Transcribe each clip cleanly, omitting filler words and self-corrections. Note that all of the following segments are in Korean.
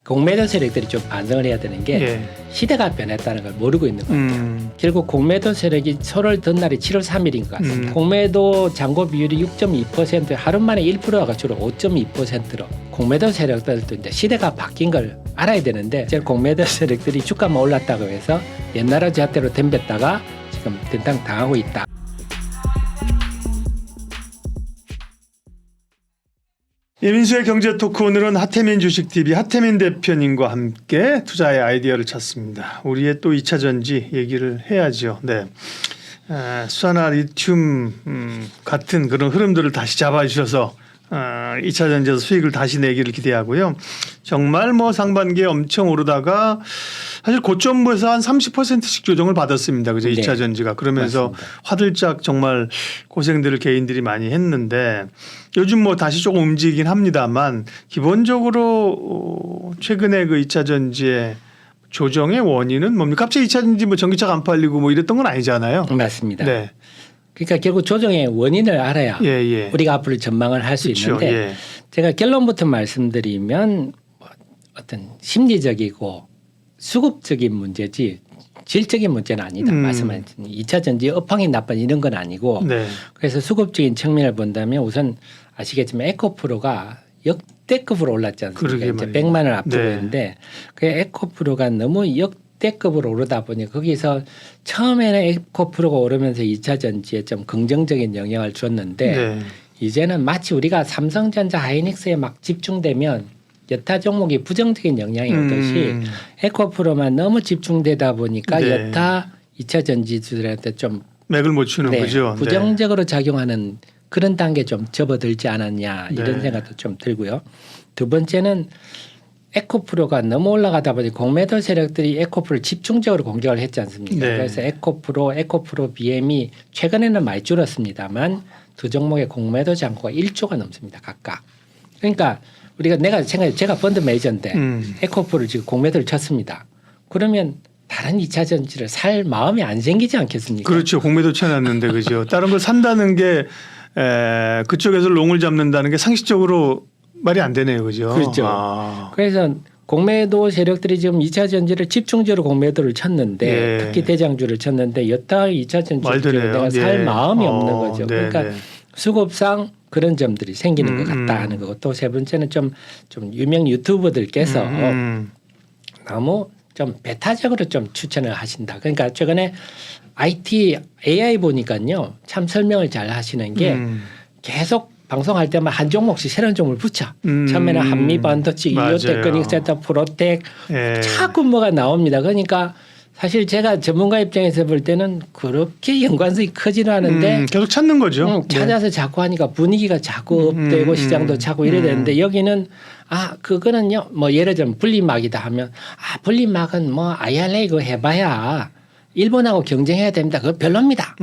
공매도 세력들이 좀 반성을 해야 되는 게 예. 시대가 변했다는 걸 모르고 있는 것 같아요. 결국 공매도 세력이 소를 든 날이 7월 3일인 것 같습니다. 공매도 잔고 비율이 6.2%, 하루 만에 1%가 주로 5.2%로 공매도 세력들도 이제 시대가 바뀐 걸 알아야 되는데 이제 공매도 세력들이 주가만 올랐다고 해서 옛날의 잣대로 덤볐다가 지금 된탕 당하고 있다. 이민수의 경제 토크, 오늘은 하태민 주식TV 하태민 대표님과 함께 투자의 아이디어를 찾습니다. 우리의 또 2차 전지 얘기를 해야죠. 네. 수산화 리튬 같은 그런 흐름들을 다시 잡아주셔서 2차 전지에서 수익을 다시 내기를 기대하고요. 정말 뭐 상반기에 엄청 오르다가 사실 고점부에서 한 30%씩 조정을 받았습니다. 그죠? 네. 2차 전지가. 그러면서 맞습니다. 화들짝 정말 고생들을 개인들이 많이 했는데 요즘 뭐 다시 조금 움직이긴 합니다만 기본적으로 최근에 그 2차 전지의 조정의 원인은 뭡니까? 갑자기 2차 전지 뭐 전기차가 안 팔리고 뭐 이랬던 건 아니잖아요. 맞습니다. 네. 그러니까 결국 조정의 원인을 알아야 예. 우리가 앞으로 전망을 할 수 그렇죠. 있는데 예. 제가 결론부터 말씀드리면 어떤 심리적이고 수급적인 문제지 질적인 문제는 아니다. 말씀하신 2차 전지 업황이 나쁜 이런 건 아니고 네. 그래서 수급적인 측면을 본다면 우선 아시겠지만 에코프로가 역대급으로 올랐지 않습니까? 그러게 이제 말이에요. 100만을 앞두고 네. 있는데 그 에코프로가 너무 역대급으로 오르다 보니 거기서 처음에는 에코프로가 오르면서 2차 전지에 좀 긍정적인 영향을 줬는데 네. 이제는 마치 우리가 삼성전자 하이닉스에 막 집중되면 여타 종목이 부정적인 영향이 오듯이 에코프로만 너무 집중되다 보니까 네. 여타 2차 전지주들한테 좀 맥을 못 추는 거죠. 부정적으로 작용하는 그런 단계 좀 접어들지 않았냐 이런 네. 생각도 좀 들고요. 두 번째는 에코프로가 너무 올라가다 보니 공매도 세력들이 에코프로를 집중적으로 공격을 했지 않습니까? 네. 그래서 에코프로 BM이 최근에는 많이 줄었습니다만 두 종목의 공매도 잔고가 1조가 넘습니다. 각각. 그러니까 내가 생각해 제가 펀드 매니저인데 에코프로를 지금 공매도를 쳤습니다. 그러면 다른 2차 전지를 살 마음이 안 생기지 않겠습니까? 그렇죠. 공매도 쳐놨는데 그죠. 다른 걸 산다는 게 그쪽에서 롱을 잡는다는 게 상식적으로 말이 안 되네요. 그죠. 그렇죠. 그래서 공매도 세력들이 지금 2차 전지를 집중적으로 공매도를 쳤는데 예. 특히 대장주를 쳤는데 여타 2차 전지를 내가 살 예. 마음이 없는 거죠. 네, 그러니까 네. 수급상 그런 점들이 생기는 것 같다 하는 거고 또 세 번째는 좀 유명 유튜버들께서 너무 좀 배타적으로 좀 추천을 하신다. 그러니까 최근에 AI 보니까요 참 설명을 잘 하시는 게 계속 방송할 때만 한 종목씩 새로운 종목을 붙여. 처음에는 한미반도체, 이오테크닉센터, 프로텍 예. 자꾸 뭐가 나옵니다. 그러니까 사실 제가 전문가 입장에서 볼 때는 그렇게 연관성이 크지는 않은데 계속 찾는 거죠. 찾아서 자꾸 하니까 분위기가 자꾸 업되고 시장도 자꾸 이래야 되는데 여기는 그거는요 뭐 예를 들면 분리막이다 하면 분리막은 뭐 IRA 그거 해봐야 일본하고 경쟁해야 됩니다. 그거 별로입니다.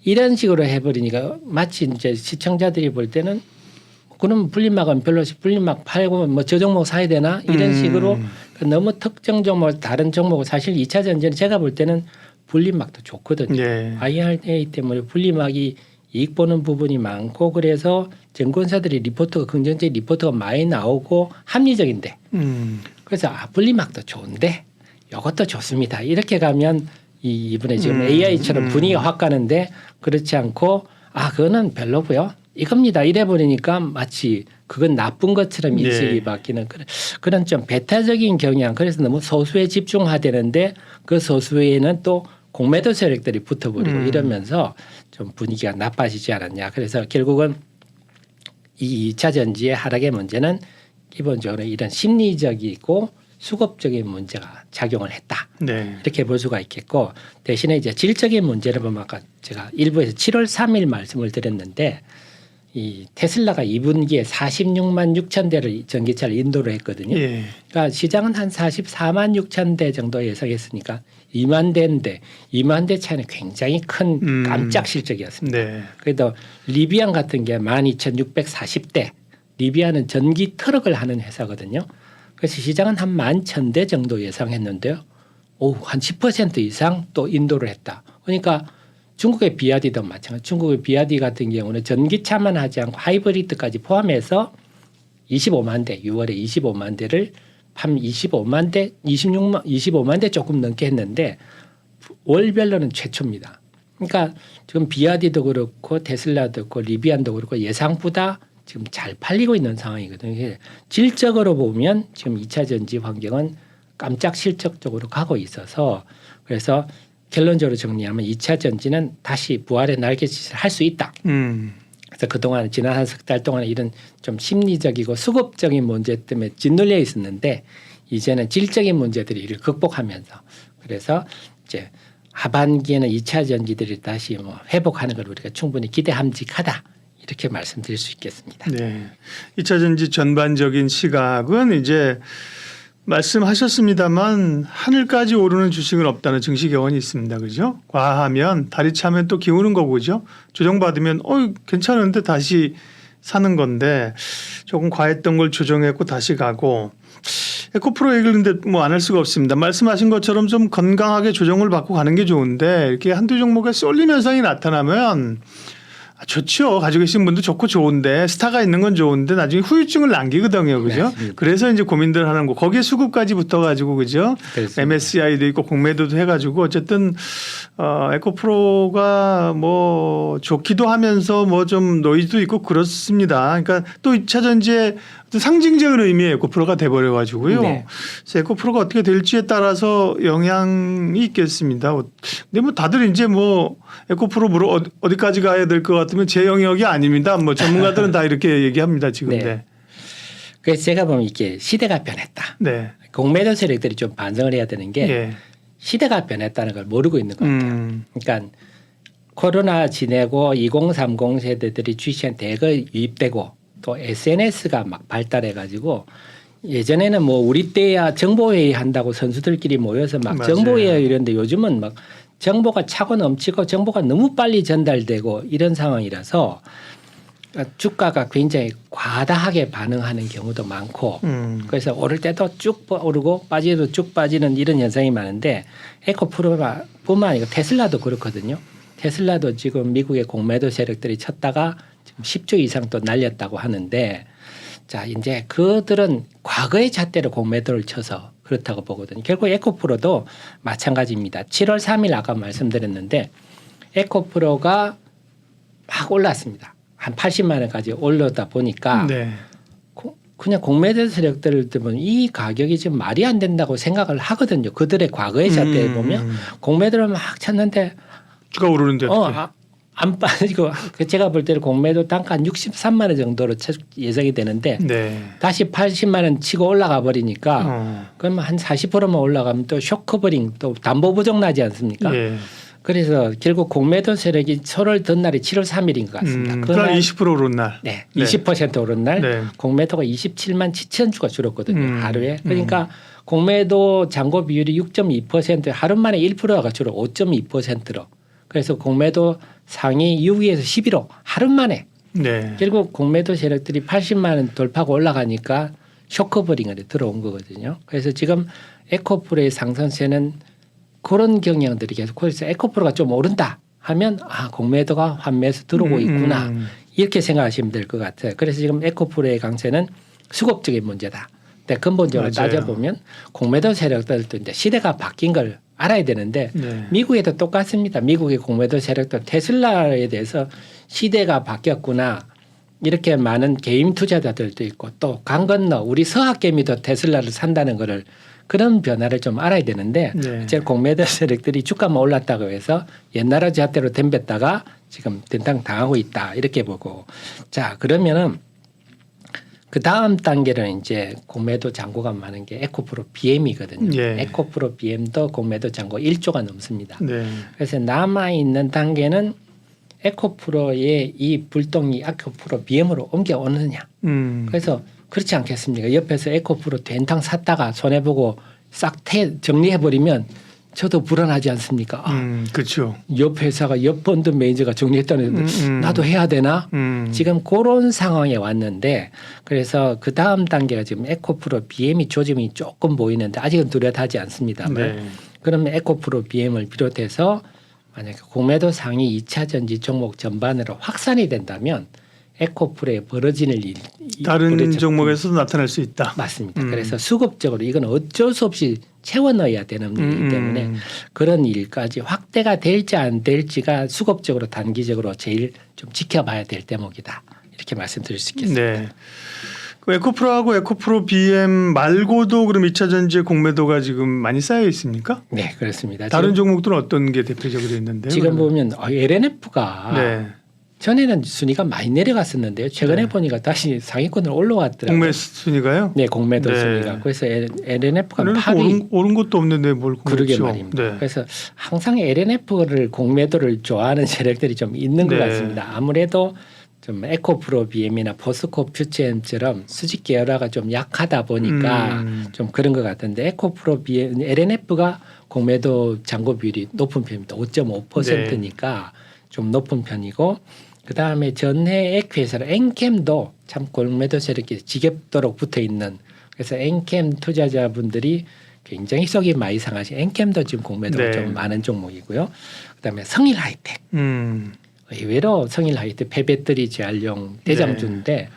이런 식으로 해버리니까 마치 이제 시청자들이 볼 때는 그럼 분리막은 별로시 분리막 팔고 뭐 저 종목 사야 되나 이런 식으로 너무 특정 종목 다른 종목을 사실 2차 전지는 제가 볼 때는 분리막도 좋거든요. 예. IRA 때문에 분리막이 이익 보는 부분이 많고 그래서 증권사들이 긍정적인 리포트가 많이 나오고 합리적인데 그래서 분리막도 좋은데 이것도 좋습니다. 이렇게 가면 이번에 지금 AI처럼 분위기가 확 가는데 그렇지 않고 그거는 별로고요. 이겁니다. 이래 버리니까 마치 그건 나쁜 것처럼 인식이 바뀌는 그런 좀 배타적인 경향. 그래서 너무 소수에 집중하되는데 그 소수에는 또 공매도 세력들이 붙어버리고 이러면서 좀 분위기가 나빠지지 않았냐. 그래서 결국은 이 2차 전지의 하락의 문제는 기본적으로 이런 심리적이고 수급적인 문제가 작용을 했다. 네. 이렇게 볼 수가 있겠고 대신에 이제 질적인 문제를 보면 아까 제가 일부에서 7월 3일 말씀을 드렸는데 이 테슬라가 2분기에 46만 6천 대를 전기차를 인도를 했거든요. 예. 그러니까 시장은 한 44만 6천 대 정도 예상했으니까 2만 대인데 2만 대 차이는 굉장히 큰 깜짝 실적이었습니다. 네. 그래도 리비안 같은 게 12,640대. 리비안은 전기 트럭을 하는 회사거든요. 그래서 시장은 한 11,000대 정도 예상했는데요. 한 10% 이상 또 인도를 했다. 그러니까 중국의 비아디도 마찬가지. 중국의 비아디 같은 경우는 전기차만 하지 않고 하이브리드까지 포함해서 25만 대, 6월에 25만 대를 한 25만 대, 25만 대 조금 넘게 했는데 월별로는 최초입니다. 그러니까 지금 비아디도 그렇고 테슬라도 그렇고 리비안도 그렇고 예상보다 지금 잘 팔리고 있는 상황이거든요. 질적으로 보면 지금 2차 전지 환경은 깜짝 실적적으로 가고 있어서 그래서 결론적으로 정리하면 2차 전지는 다시 부활의 날개짓을 할 수 있다. 그래서 그동안 지난 한 석 달 동안 이런 좀 심리적이고 수급적인 문제 때문에 짓눌려 있었는데 이제는 질적인 문제들이 이를 극복하면서 그래서 이제 하반기에는 2차 전지들이 다시 뭐 회복하는 걸 우리가 충분히 기대함직하다. 이렇게 말씀드릴 수 있겠습니다. 네. 2차 전지 전반적인 시각은 이제 말씀하셨습니다만 하늘까지 오르는 주식은 없다는 증시 교훈이 있습니다. 그죠? 과하면 다리 차면 또 기우는 거고죠. 조정받으면 괜찮은데 다시 사는 건데 조금 과했던 걸 조정했고 다시 가고 에코프로 얘기를 근데 뭐 안 할 수가 없습니다. 말씀하신 것처럼 좀 건강하게 조정을 받고 가는 게 좋은데 이렇게 한두 종목에 쏠림 현상이 나타나면 좋죠. 가지고 계신 분도 좋고 좋은데 스타가 있는 건 좋은데 나중에 후유증을 남기거든요. 그죠? 맞습니다. 그래서 이제 고민들 하는 거. 거기에 수급까지 붙어 가지고 그죠? 그렇습니다. MSCI도 있고 공매도도 해 가지고 어쨌든 에코프로가 뭐 좋기도 하면서 뭐 좀 노이즈도 있고 그렇습니다. 그러니까 또 2차 전지의 상징적인 의미의 에코프로가 돼 버려 가지고요. 네. 그래서 에코프로가 어떻게 될지에 따라서 영향이 있겠습니다. 근데 뭐 다들 이제 뭐 에코프로 물어 어디까지 가야 될 것 같으면 제 영역이 아닙니다. 뭐 전문가들은 다 이렇게 얘기합니다 지금. 네. 네. 그래서 제가 보면 이게 시대가 변했다. 네. 공매도 세력들이 좀 반성을 해야 되는 게 예. 시대가 변했다는 걸 모르고 있는 것 같아요. 그러니까 코로나 지내고 2030 세대들이 주식에 대거 유입되고 또 SNS가 막 발달해 가지고 예전에는 뭐 우리 때야 정보회의 한다고 선수들끼리 모여서 막 맞아요. 정보회의 이런데 요즘은 막 정보가 차고 넘치고 정보가 너무 빨리 전달되고 이런 상황이라서 주가가 굉장히 과다하게 반응하는 경우도 많고 그래서 오를 때도 쭉 오르고 빠질 때도 쭉 빠지는 이런 현상이 많은데 에코프로뿐만 아니고 테슬라도 그렇거든요. 테슬라도 지금 미국의 공매도 세력들이 쳤다가 지금 10조 이상 또 날렸다고 하는데 자 이제 그들은 과거의 잣대로 공매도를 쳐서 그렇다고 보거든요. 결국 에코프로도 마찬가지입니다. 7월 3일 아까 말씀드렸는데 에코프로가 막 올랐습니다. 한 80만 원까지 올라다 보니까 네. 그냥 공매도 세력들 보면 이 가격이 지금 말이 안 된다고 생각을 하거든요. 그들의 과거의 잣대에 보면 공매도를 막 쳤는데 주가 오르는데 어떻게? 안 빠지고 제가 볼 때는 공매도 단가 한 63만 원 정도로 예상이 되는데 네. 다시 80만 원 치고 올라가 버리니까 그러면 한 40%만 올라가면 또 쇼크버링 또 담보 부족 나지 않습니까? 예. 그래서 결국 공매도 세력이 소를 든 날이 7월 3일인 것 같습니다. 그날 20% 오른 날. 네, 네. 20% 오른 날 네. 공매도가 27만 7천 주가 줄었거든요. 하루에. 그러니까 공매도 잔고 비율이 6.2% 하루 만에 1%가 줄어 5.2%로. 그래서 공매도 상위 6위에서 11호 하루 만에 네. 결국 공매도 세력들이 80만 원 돌파하고 올라가니까 쇼크버링을 들어온 거거든요. 그래서 지금 에코프로의 상승세는 그런 경향들이 계속 그래서 에코프로가 좀 오른다 하면 공매도가 환매해서 들어오고 있구나 이렇게 생각하시면 될 것 같아요. 그래서 지금 에코프로의 강세는 수급적인 문제다. 근데 근본적으로 맞아요. 따져보면 공매도 세력들도 이제 시대가 바뀐 걸 알아야 되는데 네. 미국에도 똑같습니다. 미국의 공매도 세력도 테슬라에 대해서 시대가 바뀌었구나. 이렇게 많은 개인 투자자들도 있고 또 강 건너 우리 서학개미도 테슬라를 산다는 거를 그런 변화를 좀 알아야 되는데 네. 이제 공매도 세력들이 주가만 올랐다고 해서 옛날의 잣대로 덤볐다가 지금 된탕 당하고 있다 이렇게 보고 자 그러면은 그 다음 단계는 이제 공매도 잔고가 많은 게 에코프로 BM이거든요. 예. 에코프로 BM도 공매도 잔고 1조가 넘습니다. 네. 그래서 남아 있는 단계는 에코프로의 이 불똥이 에코프로 BM으로 옮겨오느냐. 그래서 그렇지 않겠습니까? 옆에서 에코프로 된탕 샀다가 손해보고 싹 정리해버리면 저도 불안하지 않습니까? 그렇죠. 옆 회사가 옆 펀드 매니저가 정리했다는데 나도 해야 되나? 지금 그런 상황에 왔는데 그래서 그 다음 단계가 지금 에코프로 BM이 조짐이 조금 보이는데 아직은 뚜렷하지 않습니다만 네. 그러면 에코프로 BM을 비롯해서 만약에 공매도 상위 2차 전지 종목 전반으로 확산이 된다면 에코프로에 벌어지는 일 다른 종목에서도 나타날 수 있다. 맞습니다. 그래서 수급적으로 이건 어쩔 수 없이 채워 넣어야 되는 일이기 때문에 그런 일까지 확대가 될지 안 될지가 수급적으로 단기적으로 제일 좀 지켜봐야 될 대목이다. 이렇게 말씀드릴 수 있겠습니다. 네. 그 에코프로하고 에코프로 BM 말고도 그럼 2차 전지의 공매도가 지금 많이 쌓여 있습니까? 네, 그렇습니다. 다른 종목들은 어떤 게 대표적으로 있는데요? 지금 보면 LNF가 네. 전에는 순위가 많이 내려갔었는데요. 최근에 네. 보니까 다시 상위권으로 올라왔더라고요. 공매 순위가요? 네, 공매도 네. 순위가. 그래서 LNF가 LNF 8위. 오른 것도 없는데 뭘 그러게 그렇죠. 말입니다. 네. 그래서 항상 LNF를 공매도를 좋아하는 세력들이 좀 있는 것 네. 같습니다. 아무래도 좀 에코프로 BM이나 포스코 퓨처엠처럼 수직 계열화가 좀 약하다 보니까 좀 그런 것 같은데 에코프로 BM, LNF가 공매도 잔고 비율이 높은 편입니다. 5.5%니까 좀 높은 편이고 그다음에 전해 에퀴에서 엔캠도 참 공매도 세력이 지겹도록 붙어 있는 그래서 엔캠 투자자분들이 굉장히 속이 많이 상하시. 엔캠도 지금 공매도가 네. 좀 많은 종목이고요. 그다음에 성일 하이텍. 의외로 성일 하이텍 폐배터리 재활용 대장주인데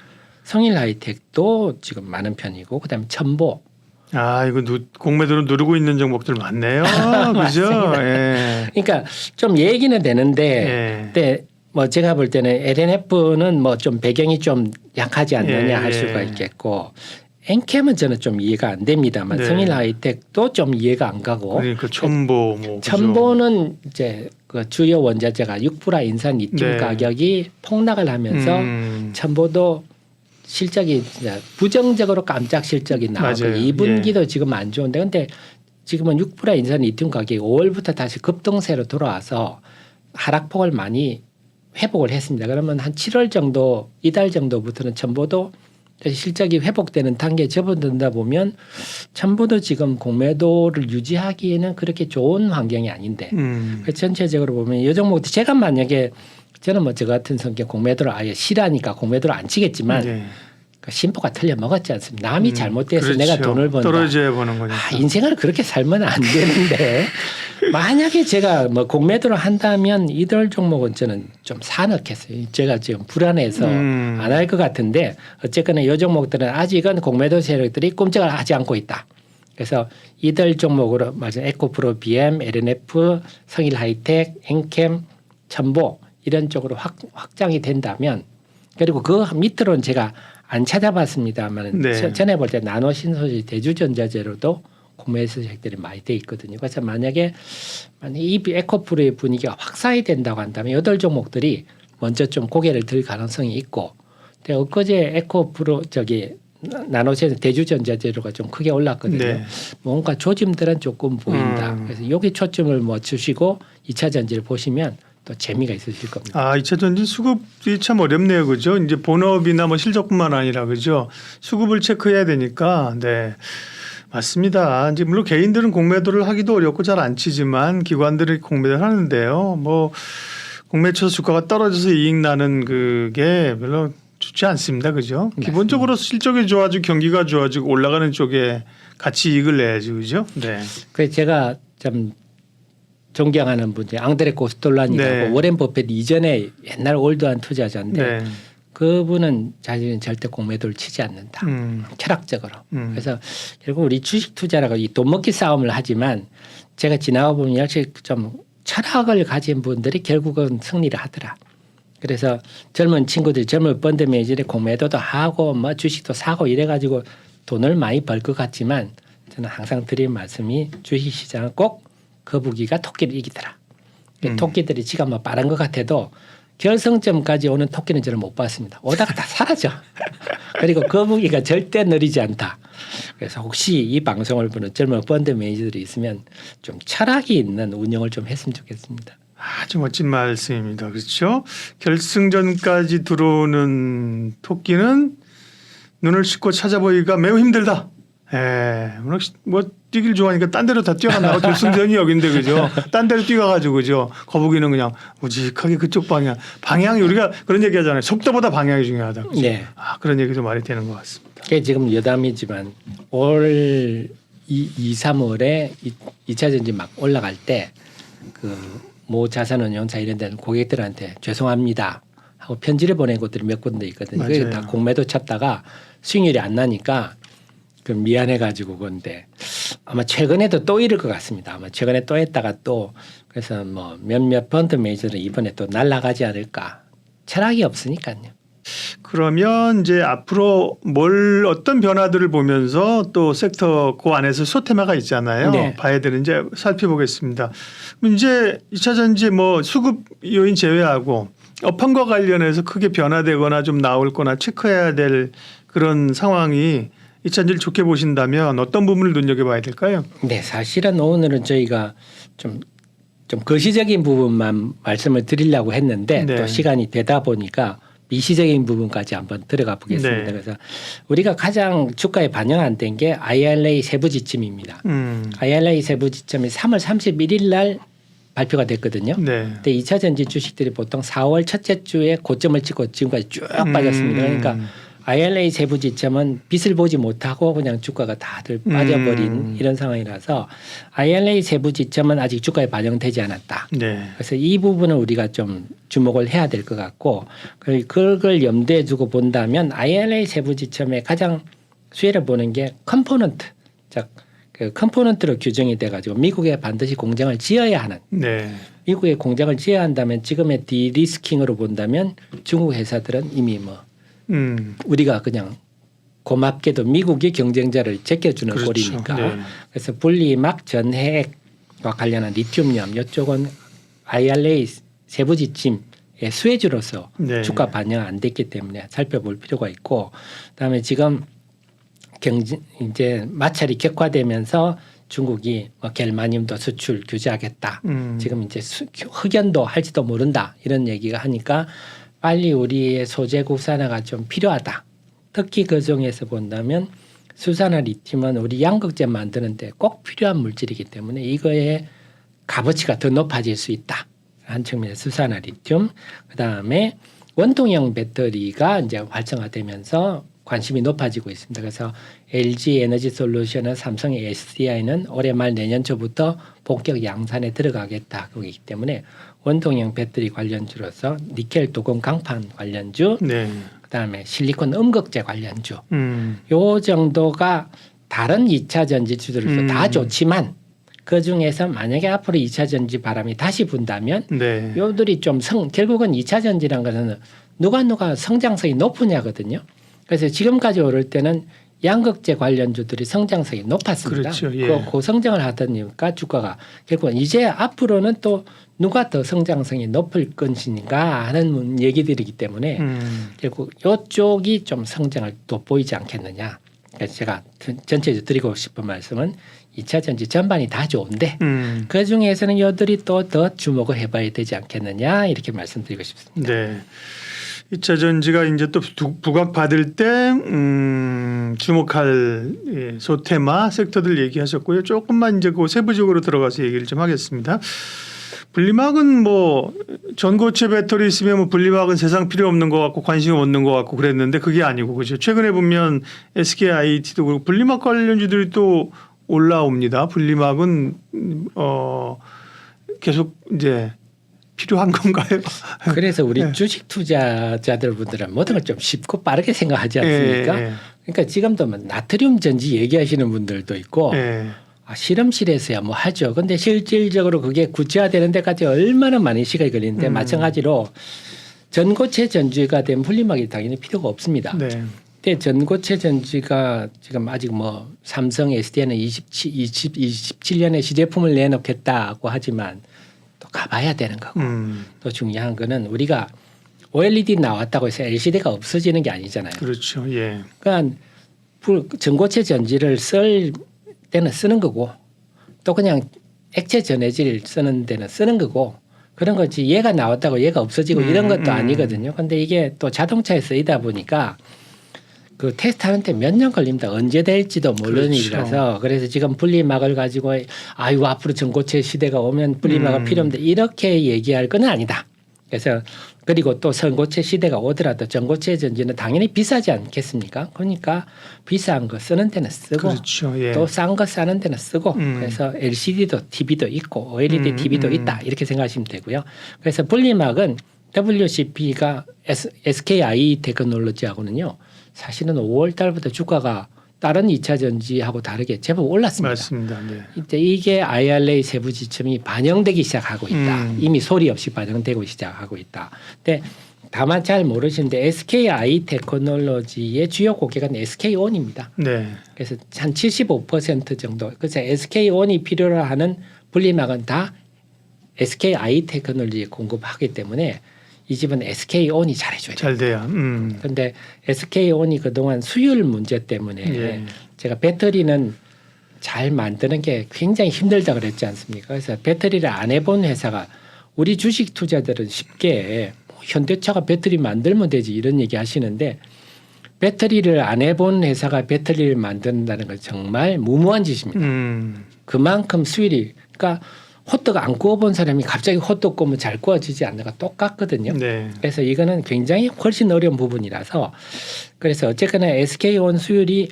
성일 하이텍도 지금 많은 편이고 그다음에 첨보. 아 이거 공매도로 누르고 있는 종목들 많네요. 그죠? 예. 그러니까 좀 얘기는 되는데 예. 근데 뭐 제가 볼 때는 LNF는 뭐 좀 배경이 좀 약하지 않느냐 예, 할 수가 예. 있겠고 엔캠은 저는 좀 이해가 안 됩니다만 네. 성일 하이텍도 좀 이해가 안 가고 그러니까 첨보 뭐 그죠? 첨보는 이제 그 주요 원자재가 6% 인산 리튬 네. 가격이 폭락을 하면서 첨보도 실적이 이제 부정적으로 깜짝 실적이 나오고 맞아요. 2분기도 지금 안 좋은데 근데 지금은 6% 인산 리튬 가격이 5월부터 다시 급등세로 돌아와서 하락폭을 많이 회복을 했습니다. 그러면 한 7월 정도 이달 정도부터는 첨보도 실적이 회복되는 단계에 접어든다 보면 첨보도 지금 공매도를 유지하기에는 그렇게 좋은 환경이 아닌데 그래서 전체적으로 보면 이 종목도 제가 만약에 저는 뭐 저 같은 성격 공매도를 아예 싫어하니까 공매도를 안 치겠지만 네. 그 심보가 틀려 먹었지 않습니까? 남이 잘못돼서 그렇죠. 내가 돈을 번다. 떨어져야 보는 거니까. 인생을 그렇게 살면 안 되는데 만약에 제가 뭐 공매도를 한다면 이들 종목은 저는 좀 사넣겠어요. 제가 지금 불안해서 안 할 것 같은데 어쨌거나 이 종목들은 아직은 공매도 세력들이 꼼짝을 하지 않고 있다. 그래서 이들 종목으로 맞아 에코프로 BM, LNF, 성일 하이텍, 엔캠, 첨보 이런 쪽으로 확장이 된다면 그리고 그 밑으로는 제가 안 찾아봤습니다만 네. 전에 볼 때 나노 신소재 대주전자재로도 공매도 세력들이 많이 돼 있거든요. 그래서 만약에 이 에코프로의 분위기가 확산이 된다고 한다면 8종목들이 먼저 좀 고개를 들 가능성이 있고 근데 엊그제 에코프로 나노신 대주전자재료가 좀 크게 올랐거든요. 네. 뭔가 조짐들은 조금 보인다. 그래서 여기 초점을 맞추시고 2차 전지를 보시면 또 재미가 있으실 겁니다. 아, 2차 전지 수급이 참 어렵네요. 그죠? 이제 본업이나 뭐 실적뿐만 아니라 그죠? 수급을 체크해야 되니까 네. 맞습니다. 이제 물론 개인들은 공매도를 하기도 어렵고 잘 안 치지만 기관들이 공매도를 하는데요. 뭐 공매 쳐서 주가가 떨어져서 이익 나는 그게 별로 좋지 않습니다. 그죠? 맞습니다. 기본적으로 실적이 좋아지고 경기가 좋아지고 올라가는 쪽에 같이 이익을 내야지. 그죠? 네. 그래서 제가 좀 존경하는 분이 앙드레 코스톨란이라고 네. 워렌 버핏 이전에 옛날 올드한 투자자인데 네. 그분은 자기는 절대 공매도를 치지 않는다. 철학적으로. 그래서 결국 우리 주식 투자라고 이 돈 먹기 싸움을 하지만 제가 지나가 보면 역시 좀 철학을 가진 분들이 결국은 승리를 하더라. 그래서 젊은 친구들이 젊은 펀드 매니저들이 공매도도 하고 뭐 주식도 사고 이래가지고 돈을 많이 벌 것 같지만 저는 항상 드리는 말씀이 주식시장은 꼭 거북이가 토끼를 이기더라. 토끼들이 지가 뭐 빠른 것 같아도 결승점까지 오는 토끼는 저는 못 봤습니다. 오다가 다 사라져. 그리고 거북이가 절대 느리지 않다. 그래서 혹시 이 방송을 보는 젊은 펀드 매니저들이 있으면 좀 철학이 있는 운영을 좀 했으면 좋겠습니다. 아주 멋진 말씀입니다. 그렇죠? 결승전까지 들어오는 토끼는 눈을 씻고 찾아보기가 매우 힘들다. 뭐 뛰기를 좋아하니까 딴 데로 다 뛰어간다고 결승전이 여긴데 그죠? 딴 데로 뛰어가지고 그죠? 거북이는 그냥 우직하게 그쪽 방향이 우리가 그런 얘기하잖아요. 속도보다 방향이 중요하다. 그죠? 네. 아, 그런 얘기도 말이 되는 것 같습니다. 그게 지금 여담이지만 올 2, 3월에 2차 전지 막 올라갈 때 그 모 자산운용사 이런 데는 고객들한테 죄송합니다 하고 편지를 보낸 곳들이 몇 군데 있거든요. 그게 맞아요. 다 공매도 쳤다가 수익률이 안 나니까 그 미안해가지고 그런데 아마 최근에도 또 이럴 것 같습니다. 아마 최근에 또 했다가 또 그래서 뭐 몇몇 펀드 매니저들은 이번에 또 날아가지 않을까. 철학이 없으니까요. 그러면 이제 앞으로 어떤 변화들을 보면서 또 섹터 그 안에서 소테마가 있잖아요. 네. 봐야 되는 이제 살펴보겠습니다. 그럼 이제 2차 전지 뭐 수급 요인 제외하고 업황과 관련해서 크게 변화되거나 좀 나올 거나 체크해야 될 그런 상황이 2차 전지를 좋게 보신다면 어떤 부분을 눈여겨봐야 될까요? 네, 사실은 오늘은 저희가 좀 거시적인 부분만 말씀을 드리려고 했는데 네. 또 시간이 되다 보니까 미시적인 부분까지 한번 들어가 보겠습니다. 네. 그래서 우리가 가장 주가에 반영 안 된 게 IRA 세부 지침입니다. IRA 세부 지침이 3월 31일 날 발표가 됐거든요. 네. 근데 2차 전지 주식들이 보통 4월 첫째 주에 고점을 찍고 지금까지 쭉 빠졌습니다. 그러니까 IRA 세부 지침은 빛을 보지 못하고 그냥 주가가 다들 빠져버린 이런 상황이라서 IRA 세부 지침은 아직 주가에 반영되지 않았다. 네. 그래서 이 부분을 우리가 좀 주목을 해야 될 것 같고 그걸 염두에 두고 본다면 IRA 세부 지침의 가장 수혜를 보는 게 컴포넌트, 즉 그 컴포넌트로 규정이 돼가지고 미국에 반드시 공장을 지어야 하는. 네. 미국에 공장을 지어야 한다면 지금의 디리스킹으로 본다면 중국 회사들은 이미 뭐 우리가 그냥 고맙게도 미국이 경쟁자를 제껴주는 그렇죠. 꼴이니까. 네. 그래서 분리막 전해액과 관련한 리튬염 이쪽은 IRA 세부 지침의 수혜주로서 네. 주가 반영 안 됐기 때문에 살펴볼 필요가 있고, 그다음에 지금 이제 마찰이 격화되면서 중국이 뭐 겔마늄도 수출 규제하겠다. 지금 이제 흑연도 할지도 모른다 이런 얘기가 하니까 빨리 우리의 소재 국산화가 좀 필요하다. 특히 그 중에서 본다면 수산화 리튬은 우리 양극재 만드는데 꼭 필요한 물질이기 때문에 이거의 값어치가 더 높아질 수 있다. 한 측면에 수산화 리튬, 그 다음에 원통형 배터리가 이제 활성화되면서 관심이 높아지고 있습니다. 그래서 LG 에너지 솔루션은 삼성의 SDI는 올해 말 내년 초부터 본격 양산에 들어가겠다. 그렇기 때문에 원통형 배터리 관련주로서 니켈 도금 강판 관련주, 네. 그다음에 실리콘 음극재 관련주, 요 정도가 다른 2차 전지주들도 다 좋지만 그 중에서 만약에 앞으로 2차 전지 바람이 다시 분다면 네. 요들이 좀 결국은 2차 전지란 것은 누가 성장성이 높으냐거든요. 그래서 지금까지 오를 때는 양극재 관련주들이 성장성이 높았습니다. 그렇죠. 예. 그 성장을 하더니까 주가가 결국은 이제 앞으로는 또 누가 더 성장성이 높을 것인가 하는 얘기들이기 때문에 결국 이쪽이 좀 성장을 돋보이지 않겠느냐. 그래서 제가 전체적으로 드리고 싶은 말씀은 2차 전지 전반이 다 좋은데 그 중에서는 이들이 또 더 주목을 해봐야 되지 않겠느냐 이렇게 말씀드리고 싶습니다. 네. 2차 전지가 이제 또 부각받을 때 주목할 소테마 섹터들 얘기하셨고요. 조금만 이제 그 세부적으로 들어가서 얘기를 좀 하겠습니다. 분리막은 뭐 전고체 배터리 있으면 뭐 분리막은 세상 필요 없는 것 같고 관심 없는 것 같고 그랬는데 그게 아니고 그죠. 최근에 보면 SKIT도 그렇고 분리막 관련주들이 또 올라옵니다. 분리막은 계속 이제 필요한 건가요? 그래서 우리 네. 주식 투자자들 분들은 모든 걸 좀 쉽고 빠르게 생각하지 않습니까? 예, 예. 그러니까 지금도 뭐 나트륨 전지 얘기하시는 분들도 있고 예. 실험실에서야 뭐 하죠. 근데 실질적으로 그게 구체화되는 데까지 얼마나 많은 시간이 걸리는데 마찬가지로 전고체 전지가 된 분리막이 당연히 필요가 없습니다. 네. 근데 전고체 전지가 지금 아직 뭐 삼성 SDI는 27년에 시제품을 내놓겠다고 하지만 또 가봐야 되는 거고 또 중요한 거는 우리가 OLED 나왔다고 해서 LCD가 없어지는 게 아니잖아요. 그렇죠. 예. 그러니까 전고체 전지를 쓸 때는 쓰는 거고 또 그냥 액체 전해질 쓰는 데는 쓰는 거고 그런 거지 얘가 나왔다고 얘가 없어지고 이런 것도 아니거든요. 근데 이게 또 자동차에 쓰이다 보니까 그 테스트하는데 몇 년 걸립니다. 언제 될지도 모르는 그렇죠. 일이라서 그래서 지금 분리막을 가지고 아이고 앞으로 전고체 시대가 오면 분리막이 필요한데 이렇게 얘기할 건 아니다. 그래서 그리고 또 전고체 시대가 오더라도 전고체 전지는 당연히 비싸지 않겠습니까? 그러니까 비싼 거 쓰는 데는 쓰고 그렇죠. 예. 또 싼 거 사는 데는 쓰고 그래서 LCD도 TV도 있고 OLED TV도 있다 이렇게 생각하시면 되고요. 그래서 분리막은 WCP가 SKI 테크놀로지하고는요. 사실은 5월 달부터 주가가 다른 2차 전지하고 다르게 제법 올랐습니다. 맞습니다. 네. 이때 이게 IRA 세부 지침이 반영되기 시작하고 있다. 이미 소리 없이 반영되고 시작하고 있다. 근데 다만 잘 모르시는데 SKI 테크놀로지의 주요 고객은 SK온입니다. 네. 그래서 한 75% 정도. 그래서 SK온이 필요로 하는 분리막은 다 SKI 테크놀로지에 공급하기 때문에 이 집은 SK온이 잘해줘야 돼요. 잘 돼요. 그런데 SK온이 그동안 수율 문제 때문에 예. 제가 배터리는 잘 만드는 게 굉장히 힘들다 그랬지 않습니까? 그래서 배터리를 안 해본 회사가 우리 주식 투자들은 쉽게 현대차가 배터리 만들면 되지 이런 얘기 하시는데 배터리를 안 해본 회사가 배터리를 만든다는 건 정말 무모한 짓입니다. 그만큼 수율이 그러니까 호떡 안 구워본 사람이 갑자기 호떡 구우면 잘 구워지지 않는 거 똑같거든요. 네. 그래서 이거는 굉장히 훨씬 어려운 부분이라서 그래서 어쨌거나 SK온 수율이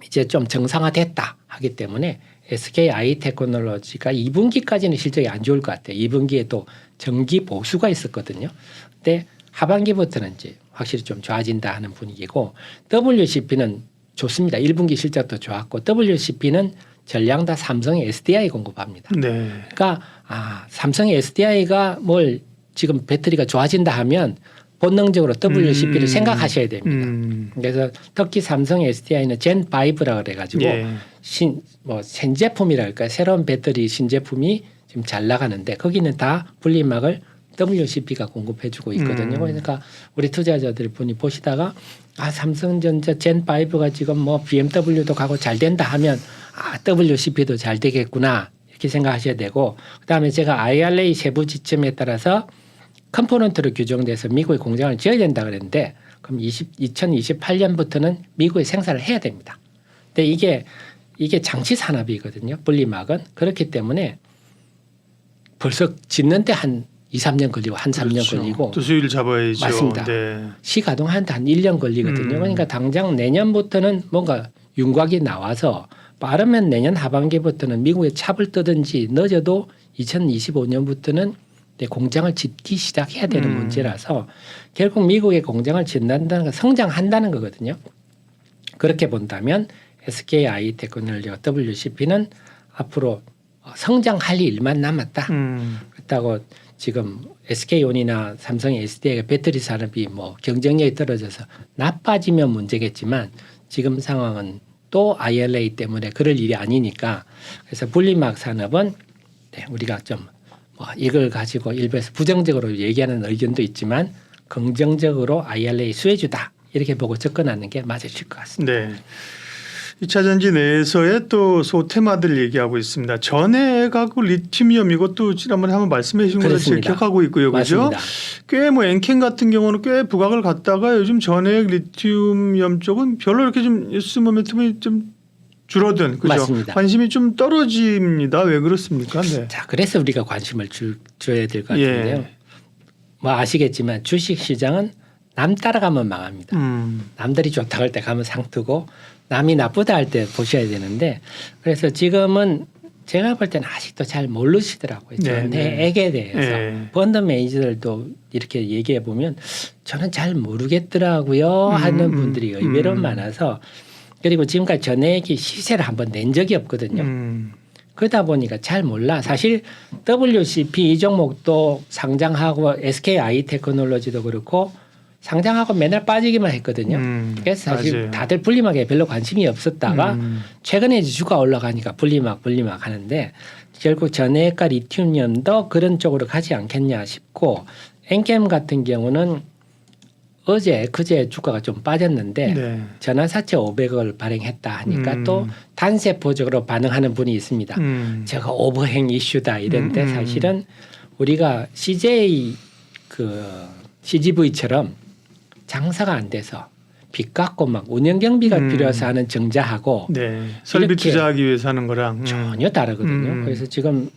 이제 좀 정상화됐다 하기 때문에 SKI 테크놀로지가 2분기까지는 실적이 안 좋을 것 같아요. 2분기에 또 정기 보수가 있었거든요. 근데 하반기부터는 이제 확실히 좀 좋아진다 하는 분위기고 WCP는 좋습니다. 1분기 실적도 좋았고 WCP는 전량 다 삼성의 SDI 공급합니다. 네. 그러니까 삼성의 SDI가 뭘 지금 배터리가 좋아진다 하면 본능적으로 WCP를 생각하셔야 됩니다. 그래서 특히 삼성의 SDI는 젠 5라 그래가지고 예. 신제품이랄까 새로운 배터리 신제품이 지금 잘 나가는데 거기는 다 분리막을 WCP가 공급해주고 있거든요. 그러니까 우리 투자자들 분이 보시다가 삼성전자 젠 5가 지금 뭐 BMW도 가고 잘 된다 하면 WCP도 잘 되겠구나 이렇게 생각하셔야 되고 그다음에 제가 IRA 세부 지침에 따라서 컴포넌트로 규정돼서 미국에 공장을 지어야 된다 그랬는데 그럼 2028년부터는 미국에 생산을 해야 됩니다. 근데 이게 장치 산업이거든요. 분리막은 그렇기 때문에 벌써 짓는데 한 2, 3년 걸리고 한 3년 그렇죠. 걸리고 또 수율 잡아야죠. 맞습니다. 네. 시가동하는데 한 1년 걸리거든요. 그러니까 당장 내년부터는 뭔가 윤곽이 나와서 빠르면 내년 하반기부터는 미국에 찹을 뜨든지 늦어도 2025년부터는 공장을 짓기 시작해야 되는 문제라서 결국 미국에 공장을 짓는다는 건 성장한다는 거거든요. 그렇게 본다면 SKI 테크놀로지와 WCP는 앞으로 성장할 일만 남았다. 그렇다고 지금 SK온이나 삼성의 SDI가 배터리 산업이 뭐 경쟁력이 떨어져서 나빠지면 문제겠지만 지금 상황은 또 IRA 때문에 그럴 일이 아니니까 그래서 분리막 산업은 우리가 좀 뭐 이걸 가지고 일부에서 부정적으로 얘기하는 의견도 있지만 긍정적으로 IRA 수혜주다 이렇게 보고 접근하는 게 맞으실 것 같습니다. 네. 2차 전지 내에서의 또 소테마들 얘기하고 있습니다. 전해하고 리튬이온 이것도 지난번에 한번 말씀해 주신 걸로 제가 기억하고 있고요. 그죠? 꽤 뭐 엔캠 같은 경우는 꽤 부각을 갖다가 요즘 전해액 리튬이온 쪽은 별로 이렇게 좀 뉴스 모멘텀이 좀 줄어든 그죠? 맞습니다. 관심이 좀 떨어집니다. 왜 그렇습니까? 네. 자, 그래서 우리가 관심을 줘야 될 것 같은데요. 예. 뭐 아시겠지만 주식 시장은 남 따라가면 망합니다. 남들이 좋다고 할 때 가면 상뜨고 남이 나쁘다 할 때 보셔야 되는데 그래서 지금은 제가 볼 때는 아직도 잘 모르시더라고요. 전해액에 대해서. 펀드 매니저들도 이렇게 얘기해 보면 저는 잘 모르겠더라고요 하는 분들이 의외로 많아서 그리고 지금까지 전해액이 시세를 한번 낸 적이 없거든요. 그러다 보니까 잘 몰라. 사실 WCP 이 종목도 상장하고 SKI 테크놀로지도 그렇고 상장하고 맨날 빠지기만 했거든요. 그래서 사실 맞아요. 다들 분리막에 별로 관심이 없었다가 최근에 이제 주가 올라가니까 분리막 하는데 결국 전해액과 리튬이온도 그런 쪽으로 가지 않겠냐 싶고 엔캠 같은 경우는 그제 주가가 좀 빠졌는데 전환사채 500을 발행했다 하니까 또 단세포적으로 반응하는 분이 있습니다. 저거 오버행 이슈다 이런데 사실은 우리가 CGV처럼 장사가 안 돼서 빚 갚고 막 운영 경비가 필요해서 하는 정자하고 설비 투자하기 위해서 하는 거랑 전혀 다르거든요. 그래서 지금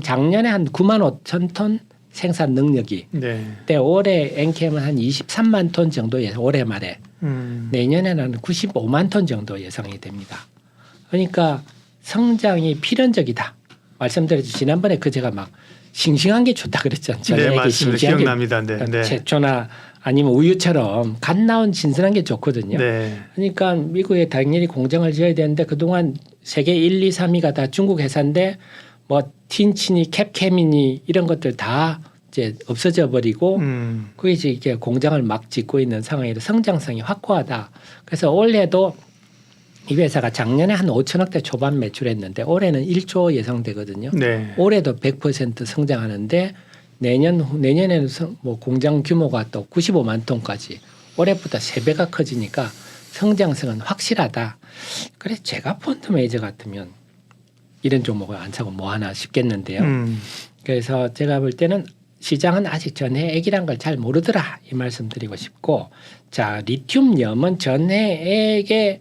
작년에 한 9만 5천 톤 생산 능력이 근데 올해 엔캠은 한 23만 톤 정도 올해 말에 내년에는 한 95만 톤 정도 예상이 됩니다. 그러니까 성장이 필연적이다. 말씀드렸죠. 지난번에 제가 막 싱싱한 게 좋다 그랬잖아요. 네, 전액이 맞습니다. 싱싱한 게 기억납니다. 네, 네. 채초나 아니면 우유처럼 갓 나온 신선한 게 좋거든요. 네. 그러니까 미국에 당연히 공장을 지어야 되는데 그동안 세계 1, 2, 3위가 다 중국 회사인데 뭐 틴치니 캡케미니 이런 것들 다 이제 없어져 버리고 그게 이제 이렇게 공장을 막 짓고 있는 상황이라 성장성이 확고하다. 그래서 올해도 이 회사가 작년에 한 5천억대 초반 매출했는데 올해는 1조 예상되거든요. 네. 올해도 100% 성장하는데 내년에는 뭐 공장 규모가 또 95만 톤까지 올해보다 3배가 커지니까 성장성은 확실하다. 그래 제가 펀드 매니저 같으면 이런 종목을 안 사고 뭐 하나 싶겠는데요. 그래서 제가 볼 때는 시장은 아직 전해액이란 걸 잘 모르더라 이 말씀 드리고 싶고 자 리튬염은 전해액의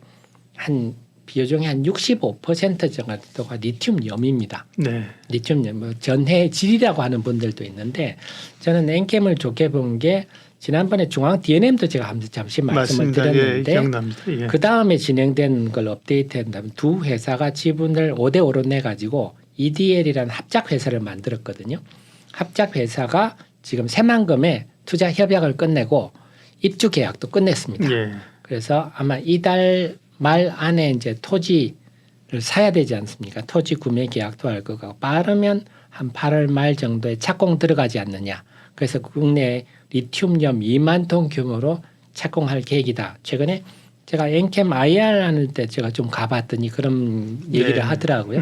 한 비율 중에 한 65% 정도가 리튬염입니다. 네. 리튬염 뭐 전해질이라고 하는 분들도 있는데 저는 엔캠을 좋게 본 게 지난번에 중앙 D&M도 제가 잠시 말씀을 맞습니다. 드렸는데 예, 기억납니다. 예. 그 다음에 진행된 걸 업데이트한다면 두 회사가 지분을 5대 5로 내 가지고 EDL이라는 합작 회사를 만들었거든요. 합작 회사가 지금 새만금에 투자 협약을 끝내고 입주 계약도 끝냈습니다. 예. 그래서 아마 이달 말 안에 이제 토지를 사야 되지 않습니까? 토지 구매 계약도 할 거고 빠르면 한 8월 말 정도에 착공 들어가지 않느냐. 그래서 국내 리튬염 2만 톤 규모로 착공할 계획이다. 최근에 제가 엔캠 IR 하는 때 제가 좀 가봤더니 그런 얘기를 네. 하더라고요.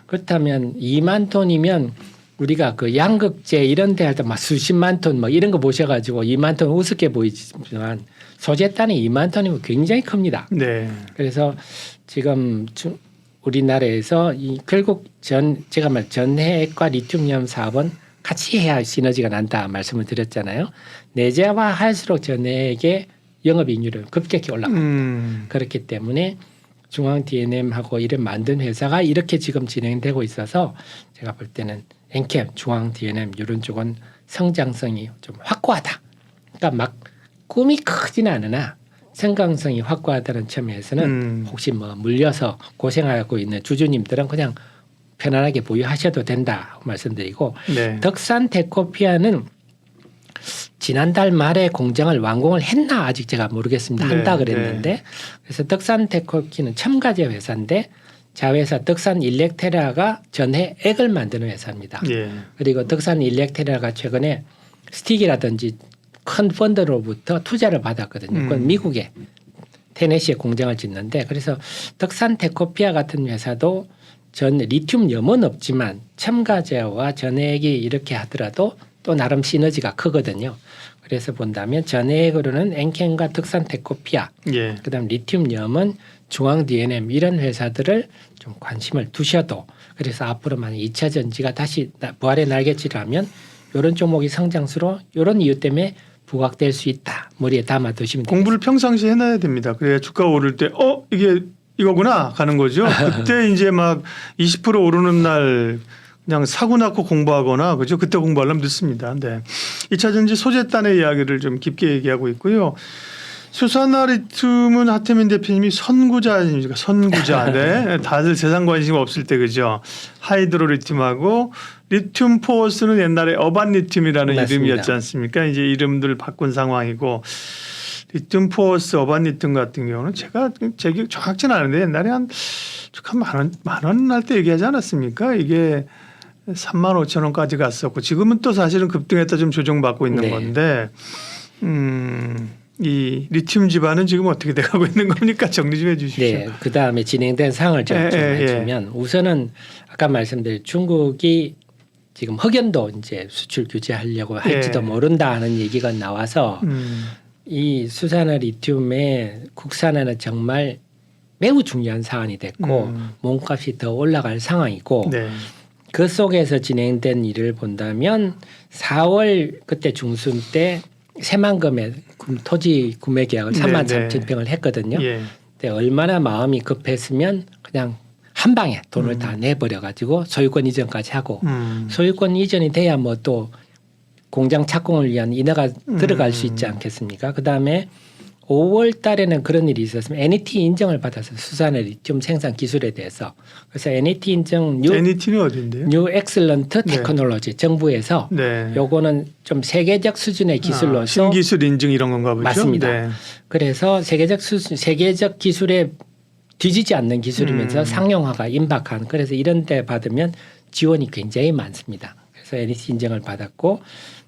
그렇다면 2만 톤이면 우리가 그 양극재 이런 데 할 때 막 수십만 톤 뭐 이런 거 보셔가지고 2만 톤 우습게 보이지만 소재단이 2만 톤이면 굉장히 큽니다. 네. 그래서 지금 우리나라에서 이 결국 제가 말 전해액과 리튬염 사업은 같이 해야 시너지가 난다 말씀을 드렸잖아요. 내재화할수록 전해액의 영업이익률은 급격히 올라갑니다. 그렇기 때문에 중앙 D&M하고 이를 만든 회사가 이렇게 지금 진행되고 있어서 제가 볼 때는 엔캠, 중앙 D&M 이런 쪽은 성장성이 좀 확고하다. 그러니까 막 꿈이 크지는 않으나 생각성이 확고하다는 점에서는 혹시 뭐 물려서 고생하고 있는 주주님들은 그냥 편안하게 보유하셔도 된다 말씀드리고 네. 덕산 데코피아는 지난달 말에 공장을 완공을 했나 아직 제가 모르겠습니다. 네, 한다 그랬는데 그래서 덕산 데코피는 첨가제 회사인데 자회사 덕산 일렉테라가 전해액을 만드는 회사입니다. 예. 그리고 덕산 일렉테라가 최근에 스틱이라든지 큰 펀드로부터 투자를 받았거든요. 그건 미국에 테네시에 공장을 짓는데 그래서 덕산 데코피아 같은 회사도 리튬염은 없지만 첨가제와 전해액이 이렇게 하더라도 또 나름 시너지가 크거든요. 그래서 본다면 전해액으로는 엔캠과 덕산 데코피아, 예. 그다음 리튬염은 중앙 D&M 이런 회사들을 좀 관심을 두셔도 그래서 앞으로 만약 2차 전지가 다시 부활의 날개질을 하면 이런 종목이 성장수로 이런 이유 때문에 부각될 수 있다. 머리에 담아 두시면 됩니다. 공부를 평상시에 해놔야 됩니다. 그래야 주가 오를 때 이게 이거구나 가는 거죠. 그때 이제 막 20% 오르는 날 그냥 사고 낳고 공부하거나 그죠. 그때 공부하려면 늦습니다. 네. 2차 전지 소재단의 이야기를 좀 깊게 얘기하고 있고요. 수산화리튬은 하태민 대표님이 선구자 아닙니까? 선구자. 네. 다들 세상 관심 없을 때 그죠. 하이드로리튬하고 리튬 포어스는 옛날에 어반리튬이라는 맞습니다. 이름이었지 않습니까? 이제 이름들 바꾼 상황이고 리튬 포어스 어반리튬 같은 경우는 제가 제 기억 정확치는 않은데 옛날에 한 만 원 할 때 얘기하지 않았습니까? 이게 3만 5천 원까지 갔었고 지금은 또 사실은 급등했다 좀 조정받고 있는 네. 건데 이 리튬 지반은 지금 어떻게 돼가고 있는 겁니까? 정리 좀 해주십시오. 네, 그 다음에 진행된 상황을 좀 해주면 우선은 아까 말씀드린 중국이 지금 흑연도 이제 수출 규제하려고 할지도 모른다 하는 얘기가 나와서 이 수산화 리튬의 국산화는 정말 매우 중요한 사안이 됐고 몸값이 더 올라갈 상황이고 네. 그 속에서 진행된 일을 본다면 4월 그때 중순 때 새만금에 토지 구매 계약을 3만 3천 평을 했거든요. 예. 근데 얼마나 마음이 급했으면 그냥 한 방에 돈을 다 내버려 가지고 소유권 이전까지 하고 소유권 이전이 돼야 뭐 또 공장 착공을 위한 인허가 들어갈 수 있지 않겠습니까? 그다음에 5월 달에는 그런 일이 있었으면 NET 인정을 받아서 수산의 리튬 생산 기술에 대해서 그래서 NET 인정 NET는 어디인데요? 뉴 엑셀런트 네. 테크놀로지 정부에서 네. 요거는 좀 세계적 수준의 기술로서 신기술 인증 이런 건가 보죠. 맞습니다. 네. 그래서 세계적 기술에 뒤지지 않는 기술이면서 상용화가 임박한 그래서 이런 데 받으면 지원이 굉장히 많습니다. 그래서 NET 인정을 받았고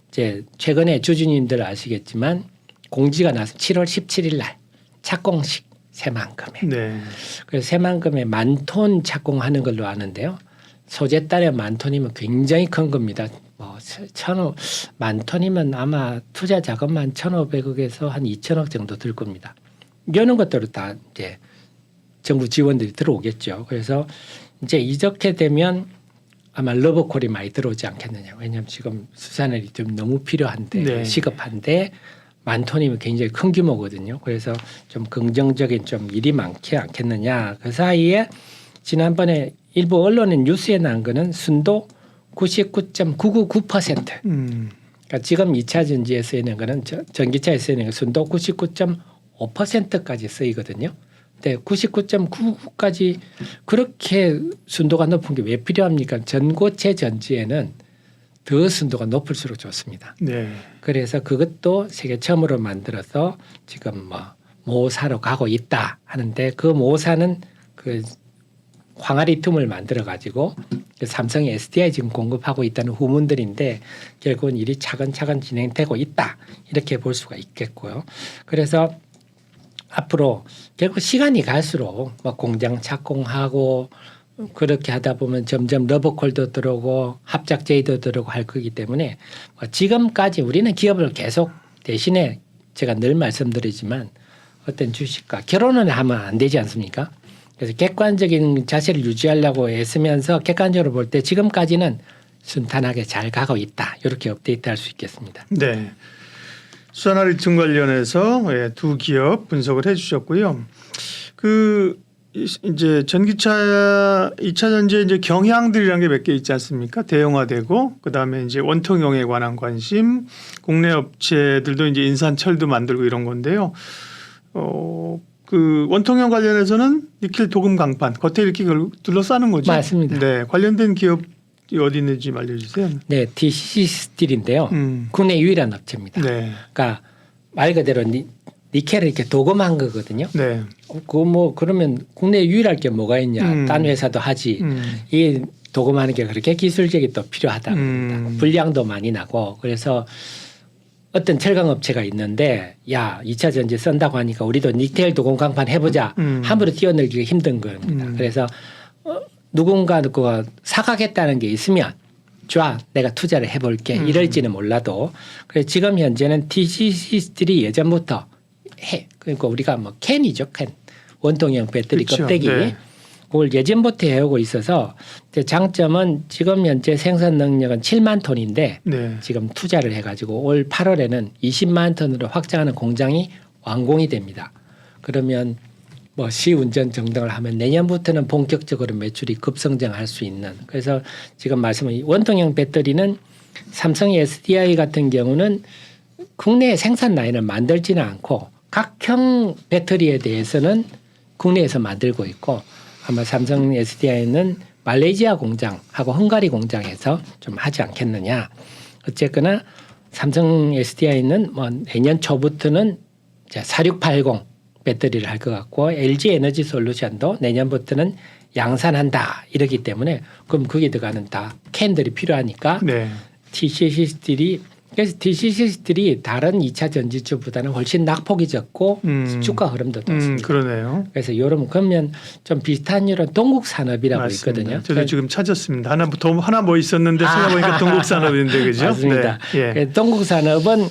이제 최근에 주주님들 아시겠지만 공지가 나서 7월 17일 날 착공식 새만금에 네. 그래서 새만금에 10,000톤 착공하는 걸로 아는데요. 소재 딸에 10,000톤이면 굉장히 큰 겁니다. 뭐 10,000톤이면 아마 투자 자금만 1,500억에서 한 2,000억 정도 들 겁니다. 이런 것들을 다 이제 정부 지원들이 들어오겠죠. 그래서 이제 이렇게 되면 아마 러버콜이 많이 들어오지 않겠느냐. 왜냐하면 지금 수산물이 좀 너무 필요한데 네. 시급한데 10,000톤이면 굉장히 큰 규모거든요. 그래서 좀 긍정적인 좀 일이 많지 않겠느냐. 그 사이에 지난번에 일부 언론의 뉴스에 난 거는 순도 99.999%. 그러니까 지금 2차 전지에 쓰이는 거는 전기차에 쓰이는 거 순도 99.5%까지 쓰이거든요. 근데 99.99까지 그렇게 순도가 높은 게 왜 필요합니까? 전고체 전지에는 더 순도가 높을수록 좋습니다. 네. 그래서 그것도 세계 처음으로 만들어서 지금 뭐 모사로 가고 있다 하는데 그 모사는 그 황화리 틈을 만들어 가지고 삼성이 SDI 지금 공급하고 있다는 후문들인데 결국은 일이 차근차근 진행되고 있다 이렇게 볼 수가 있겠고요. 그래서 앞으로 결국 시간이 갈수록 뭐 공장 착공하고 그렇게 하다 보면 점점 러버콜도 들어오고 합작제이도 들어오고 할 거기 때문에 지금까지 우리는 기업을 계속 대신에 제가 늘 말씀드리지만 어떤 주식과 결혼을 하면 안 되지 않습니까? 그래서 객관적인 자세를 유지하려고 애쓰면서 객관적으로 볼 때 지금까지는 순탄하게 잘 가고 있다. 이렇게 업데이트할 수 있겠습니다. 네. 수산화리튬 관련해서 두 기업 분석을 해주셨고요. 그 이제 전기차 2차 전지에 이제 경향들이라는 게 몇 개 있지 않습니까? 대형화되고 그다음에 이제 원통형에 관한 관심, 국내 업체들도 이제 인산철도 만들고 이런 건데요. 그 원통형 관련해서는 니켈 도금 강판 겉에 이렇게 둘러싸는 거죠. 맞습니다. 네, 관련된 기업이 어디 있는지 좀 알려주세요. 네, DCC 스틸인데요. 국내 유일한 업체입니다. 네. 그러니까 말 그대로 니켈을 이렇게 도금한 거거든요. 네. 그 뭐 그러면 국내 유일할 게 뭐가 있냐? 딴 회사도 하지. 이 도금하는 게 그렇게 기술적이 또 필요하다. 불량도 많이 나고 그래서 어떤 철강 업체가 있는데 야 2차 전지 쓴다고 하니까 우리도 니켈 도금 강판 해보자. 함부로 뛰어들기가 힘든 겁니다. 그래서 누군가 그거 사가겠다는 게 있으면 좋아 내가 투자를 해볼게 이럴지는 몰라도 그래서 지금 현재는 DCC들이 예전부터 해 그러니까 우리가 뭐 캔이죠 캔 원통형 배터리 그렇죠. 껍데기 네. 그걸 예전부터 해오고 있어서 장점은 지금 현재 생산 능력은 7만 톤인데 네. 지금 투자를 해가지고 올 8월에는 20만 톤으로 확장하는 공장이 완공이 됩니다. 그러면 뭐 시운전 정등을 하면 내년부터는 본격적으로 매출이 급성장할 수 있는 그래서 지금 말씀은 원통형 배터리는 삼성의 SDI 같은 경우는 국내에 생산 라인을 만들지는 않고 각형 배터리에 대해서는 국내에서 만들고 있고 아마 삼성 SDI는 말레이시아 공장하고 헝가리 공장에서 좀 하지 않겠느냐. 어쨌거나 삼성 SDI는 뭐 내년 초부터는 이제 4680 배터리를 할 것 같고 LG 에너지 솔루션도 내년부터는 양산한다 이러기 때문에 그럼 거기에 들어가는 다 캔들이 필요하니까 네. DCC들이 그래서 DCC들이 다른 2차 전지주보다는 훨씬 낙폭이 적고 주가 흐름도 좋습니다. 그러네요. 그래서 요런 그러면 좀 비슷한 이런 동국 산업이라고 맞습니다. 있거든요. 저도 지금 찾았습니다. 하나 뭐 있었는데 찾아보니까 동국 산업인데 그죠? 맞습니다. 네. 예. 동국 산업은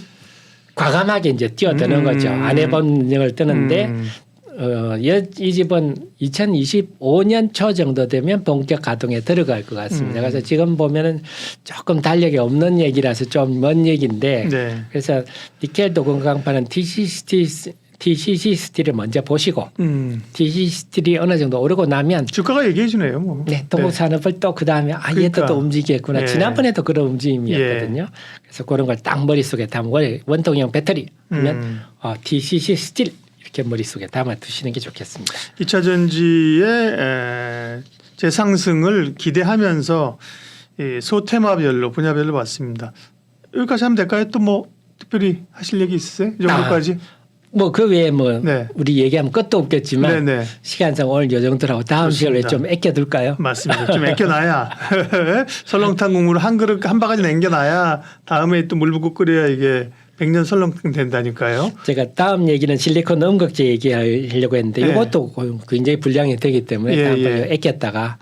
과감하게 이제 뛰어드는 거죠. 안 해본 능을 뜨는데 이 집은 2025년 초 정도 되면 본격 가동에 들어갈 것 같습니다. 그래서 지금 보면은 조금 달력이 없는 얘기라서 좀 먼 얘기인데 네. 그래서 니켈 도금 강판은 TCC 스틸을 먼저 보시고 TCC 스틸이 어느 정도 오르고 나면 주가가 얘기해 주네요. 뭐. 네, 동국산업을 또 그다음에 얘 그러니까. 또 움직이겠구나. 예. 지난번에도 그런 움직임이었거든요. 그래서 그런 걸 딱 머릿속에 담고 원통형 배터리 하면 TCC 스틸 이렇게 머릿속에 담아 두시는 게 좋겠습니다. 2차 전지의 재상승을 기대하면서 이 소테마별로 분야별로 봤습니다. 여기까지 하면 될까요? 또 뭐 특별히 하실 얘기 있으세요? 이 정도까지? 뭐 그 외에 뭐 네. 우리 얘기하면 끝도 없겠지만 네네. 시간상 오늘 요 정도라고 다음 시간에 좋습니다. 좀 아껴둘까요? 맞습니다. 좀 아껴놔야 설렁탕 국물 한 그릇 한 바가지 남겨놔야 다음에 또 물 붓고 끓여야 이게 100년 설렁탕 된다니까요. 제가 다음 얘기는 실리콘 음극재 얘기하려고 했는데 네. 이것도 굉장히 분량이 되기 때문에 예, 다음번에 예. 아꼈다가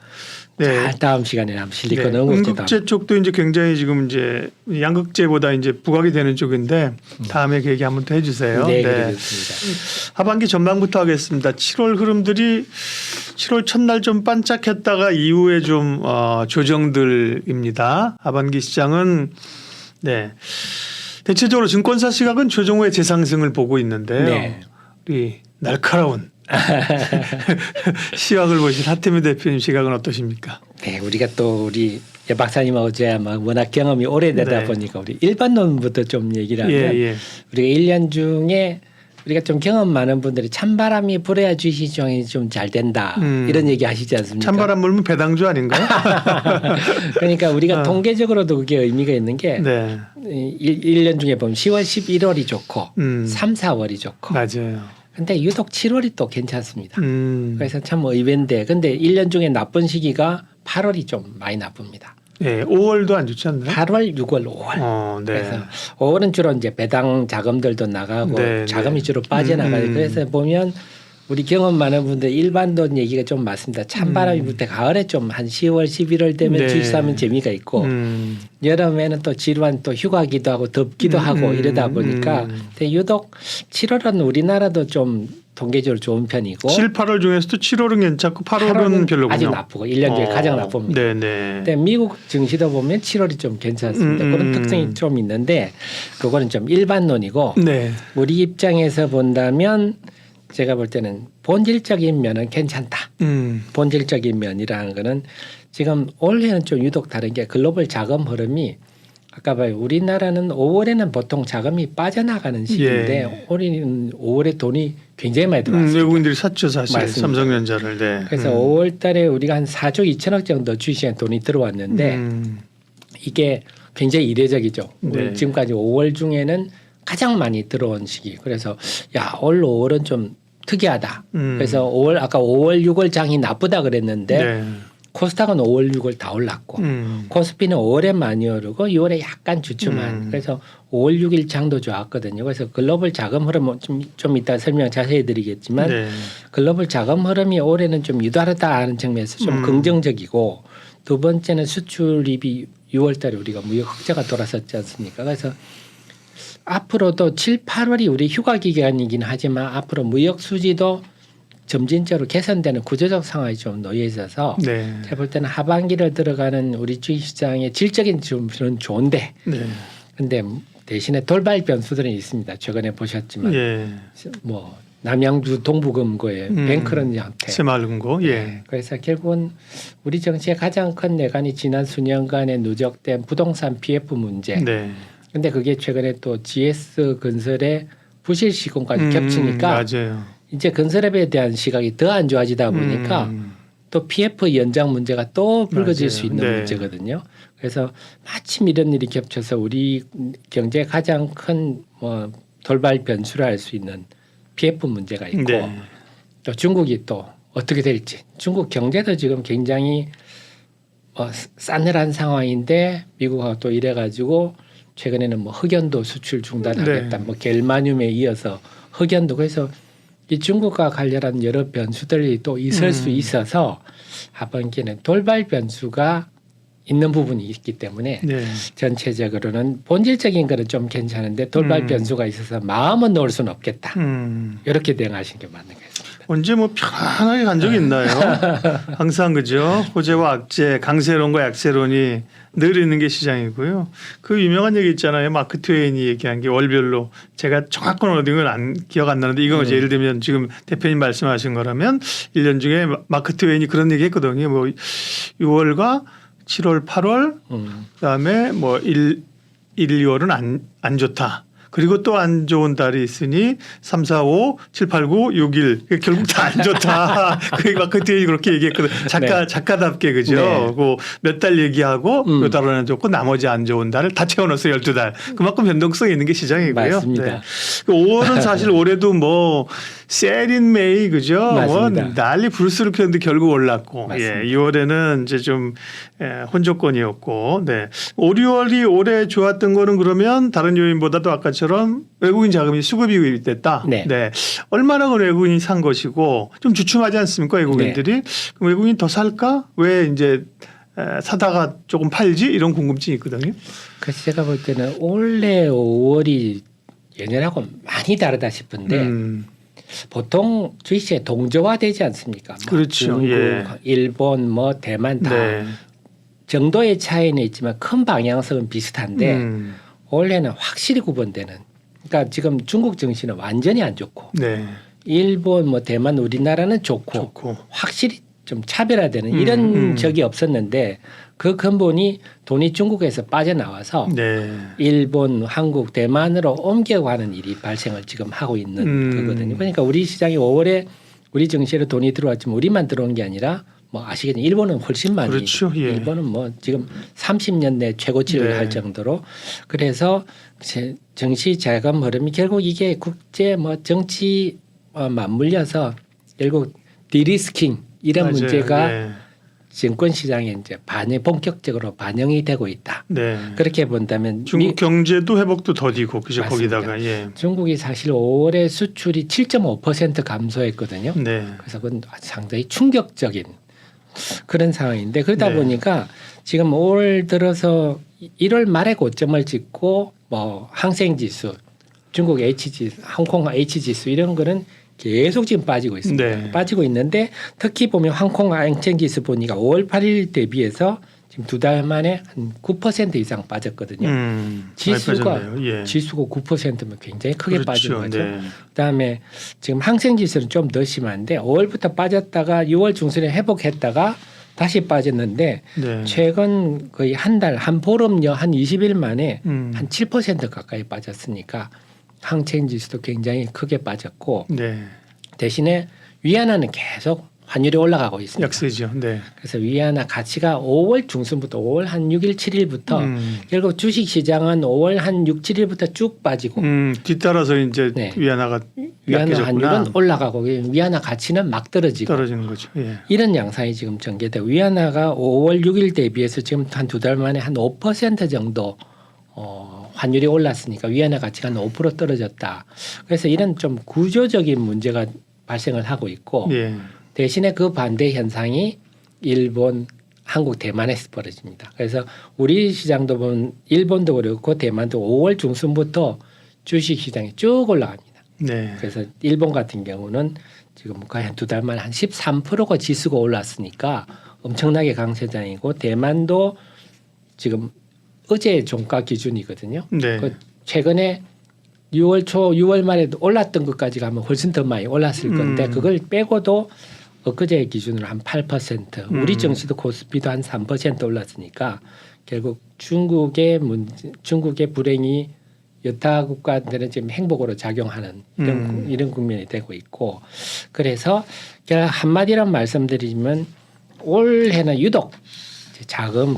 네. 잘 다음 시간에 한번 실리콘 네. 음극재도 음극재 쪽도 이제 굉장히 지금 이제 양극재보다 이제 부각이 되는 쪽인데 다음에 그 얘기 한번 더 해주세요. 네, 그렇습니다. 하반기 전망부터 하겠습니다. 7월 흐름들이 7월 첫날 좀 반짝했다가 이후에 좀 조정들입니다. 하반기 시장은 대체적으로 증권사 시각은 조정 후의 재상승을 보고 있는데요. 네. 우리 날카로운 시각을 보신 하태미 대표님 시각은 어떠십니까? 네, 우리가 또 우리 예 박사님하고 제가 막 워낙 경험이 오래되다 네. 보니까 우리 일반론부터 좀 얘기를 하면 우리가 1년 중에 우리가 좀 경험 많은 분들이 찬바람이 불어야 주시장이 좀 잘 된다 이런 얘기 하시지 않습니까? 찬바람 불면 배당주 아닌가요? 그러니까 우리가 통계적으로도 그게 의미가 있는 게 네. 1년 중에 보면 10월, 11월이 좋고 3, 4월이 좋고 맞아요. 근데 유독 7월이 또 괜찮습니다. 음. 그래서 참 의외인데 근데 1년 중에 나쁜 시기가 8월이 좀 많이 나쁩니다. 네, 5월도 안 좋지 않나요? 8월, 6월, 5월. 네. 그래서 5월은 주로 이제 배당 자금들도 나가고 네, 자금이 네. 주로 빠져나가요. 그래서 보면 우리 경험 많은 분들 일반돈 얘기가 좀 많습니다. 찬바람이 불 때 가을에 좀 한 10월, 11월 되면 네. 주식사면 재미가 있고 여름에는 또 지루한 또 휴가기도 하고 덥기도 하고 이러다 보니까 근데 유독 7월은 우리나라도 좀 통계적으로 좋은 편이고 7, 8월 중에서도 7월은 괜찮고 8월은 별로군요. 아주 나쁘고 1년 중에 가장 나쁩니다. 네네. 근데 미국 증시도 보면 7월이 좀 괜찮습니다. 그런 특성이 좀 있는데 그거는 좀 일반론이고 네. 우리 입장에서 본다면 제가 볼 때는 본질적인 면은 괜찮다. 본질적인 면이라는 거는 지금 올해는 좀 유독 다른 게 글로벌 자금 흐름이 아까 봐요. 우리나라는 5월에는 보통 자금이 빠져나가는 시기인데 올해는 5월에 돈이 굉장히 많이 들어왔습니다. 외국인들이 샀죠 사실 맞습니다. 삼성전자를. 네. 그래서 5월 달에 우리가 한 4조 2천억 정도 주식에 돈이 들어왔는데 이게 굉장히 이례적이죠. 네. 지금까지 5월 중에는 가장 많이 들어온 시기. 그래서 올 5월은 좀 특이하다. 그래서 5월 아까 5월 6월 장이 나쁘다 그랬는데 네. 코스닥은 5월 6월 다 올랐고 코스피는 5월에 많이 오르고 6월에 약간 주춤한 그래서 5월 6일 장도 좋았거든요. 그래서 글로벌 자금 흐름 좀 이따 설명 자세히 드리겠지만 네. 글로벌 자금 흐름이 올해는 좀 유다르다 하는 측면에서 좀 긍정적이고 두 번째는 수출입이 6월 달에 우리가 무역 흑자가 돌아섰지 않습니까? 그래서 앞으로도 7, 8월이 우리 휴가 기간이긴 하지만 앞으로 무역 수지도 점진적으로 개선되는 구조적 상황이 좀 놓여 있어서 네. 제가 볼 때는 하반기를 들어가는 우리 주식시장의 질적인 점은 좋은데 네. 근데 대신에 돌발 변수들은 있습니다. 최근에 보셨지만 예. 뭐 남양주 동부금고의 뱅크런한테 새마을금고. 예. 네. 그래서 결국은 우리 정치의 가장 큰 내관이 지난 수년간의 누적된 부동산 PF 문제. 네. 근데 그게 최근에 또 GS 건설의 부실 시공까지 겹치니까 맞아요. 이제 건설업에 대한 시각이 더 안 좋아지다 보니까 또 PF 연장 문제가 또 불거질 맞아요. 수 있는 네. 문제거든요. 그래서 마침 이런 일이 겹쳐서 우리 경제의 가장 큰 뭐 돌발 변수를 할 수 있는 PF 문제가 있고 네. 또 중국이 또 어떻게 될지 중국 경제도 지금 굉장히 싸늘한 상황인데 미국하고 또 이래가지고 최근에는 뭐 흑연도 수출 중단하겠다, 네. 뭐 겔마늄에 이어서 흑연도 그래서 이 중국과 관련한 여러 변수들이 또 있을 수 있어서 하반기에는 돌발 변수가 있는 부분이 있기 때문에 네. 전체적으로는 본질적인 거는 좀 괜찮은데 돌발 변수가 있어서 마음은 놓을 수는 없겠다. 이렇게 대응하시는 게 맞는 것 같습니다. 언제 뭐 편안하게 간 적이 있나요? 항상 그죠. 호재와 악재, 강세론과 약세론이 늘 있는 게 시장이고요. 그 유명한 얘기 있잖아요. 마크 트웨인이 얘기한 게 월별로 제가 정확한 어딘 기억 안 나는데 이건 예를 들면 지금 대표님 말씀하신 거라면 1년 중에 마크 트웨인이 그런 얘기 했거든요. 뭐 6월과 7월, 8월 그다음에 뭐 1, 2월은 안 좋다. 그리고 또 안 좋은 달이 있으니 3, 4, 5, 7, 8, 9, 6, 1 결국 다 안 좋다. 그 마크 트웨인이 그렇게 얘기했거든. 작가답게 그죠. 네. 몇 달 얘기하고 몇 달은 안 좋고 나머지 안 좋은 달을 다 채워넣어서 12달. 그만큼 변동성이 있는 게 시장이고요. 맞습니다. 네. 5월은 사실 올해도 뭐 셀인 메이 그죠. 맞습니다. 뭐 난리 불수를 폈는데 결국 올랐고. 맞습니다. 2월에는 이제 좀 혼조권이었고. 네. 5, 6월이 올해 좋았던 거는 그러면 다른 요인보다도 아까처럼 외국인 자금이 수급이 유입됐다. 네. 얼마나 그 외국인이 산 것이고 좀 주춤하지 않습니까 외국인들이? 그럼 외국인 더 살까? 왜 이제 사다가 조금 팔지? 이런 궁금증이 있거든요. 그래서 제가 볼 때는 올해 5월이 예년하고 많이 다르다 싶은데 보통 주식시장이 동조화되지 않습니까? 뭐 그렇죠. 중국, 예. 일본, 뭐 대만 다 네. 정도의 차이는 있지만 큰 방향성은 비슷한데 올해는 확실히 구분되는. 그러니까 지금 중국 증시는 완전히 안 좋고 네. 일본, 뭐 대만, 우리나라는 좋고 확실히 좀 차별화되는 이런 적이 없었는데 그 근본이 돈이 중국에서 빠져나와서 네. 일본, 한국, 대만으로 옮겨가는 일이 발생을 지금 하고 있는 거거든요. 그러니까 우리 시장이 5월에 우리 증시로 돈이 들어왔지만 우리만 들어온 게 아니라 뭐 아시겠죠. 일본은 훨씬 많이. 그렇죠. 예. 일본은 뭐 지금 30년 내 최고치를 네. 할 정도로 그래서 정시 자금 흐름이 결국 이게 국제 뭐 정치 맞물려서 결국 디리스킹 이런 맞아요. 문제가 네. 증권 시장에 이제 본격적으로 반영이 되고 있다. 네. 그렇게 본다면 중국 경제도 회복도 더디고 그죠. 맞습니다. 거기다가 예. 중국이 사실 5월에 수출이 7.5% 감소했거든요. 네. 그래서 그건 상당히 충격적인 그런 상황인데 그러다 네. 보니까 지금 올 들어서 1월 말에 고점을 찍고 뭐 항생지수, 중국 H지수, 홍콩 H지수 이런 거는 계속 지금 빠지고 있습니다. 네. 빠지고 있는데 특히 보면 홍콩 항생지수 보니까 5월 8일 대비해서 지금 2달 만에 한 9% 이상 빠졌거든요. 지수가 많이 빠졌네요. 예. 지수가 9%면 굉장히 크게 그렇죠. 빠진 거죠. 네. 그다음에 지금 항생지수는 좀 더 심한데 5월부터 빠졌다가 6월 중순에 회복했다가 다시 빠졌는데 네. 최근 거의 한 달, 한 보름여 한 20일 만에 한 7% 가까이 빠졌으니까 항생지수도 굉장히 크게 빠졌고 네. 대신에 위안화는 계속 환율이 올라가고 있습니다. 약세죠. 네. 그래서 위안화 가치가 5월 중순부터 5월 한 6일, 7일부터 결국 주식 시장은 5월 한 6, 7일부터 쭉 빠지고 뒤따라서 이제 네. 위안화가 위안화 약해졌구나. 환율은 올라가고 위안화 가치는 막 떨어지고 떨어지는 거죠. 예. 이런 양상이 지금 전개되고 위안화가 5월 6일 대비해서 지금 한 2달 만에 한 5% 정도 환율이 올랐으니까 위안화 가치가 한 5% 떨어졌다. 그래서 이런 좀 구조적인 문제가 발생을 하고 있고 예. 대신에 그 반대 현상이 일본, 한국, 대만에서 벌어집니다. 그래서 우리 시장도 보면 일본도 그렇고 대만도 5월 중순부터 주식 시장이 쭉 올라갑니다. 네. 그래서 일본 같은 경우는 지금 거의 한 2달 만에 한 13%가 지수가 올랐으니까 엄청나게 강세장이고 대만도 지금 어제 종가 기준이거든요. 네. 그 최근에 6월 초, 6월 말에도 올랐던 것까지 가면 훨씬 더 많이 올랐을 건데 그걸 빼고도 엊그제 기준으로 한 8%, 우리 증시도 코스피도 한 3% 올랐으니까 결국 중국의 불행이 여타 국가들은 지금 행복으로 작용하는 이런 국면이 되고 있고 그래서 한마디로 말씀드리면 올해는 유독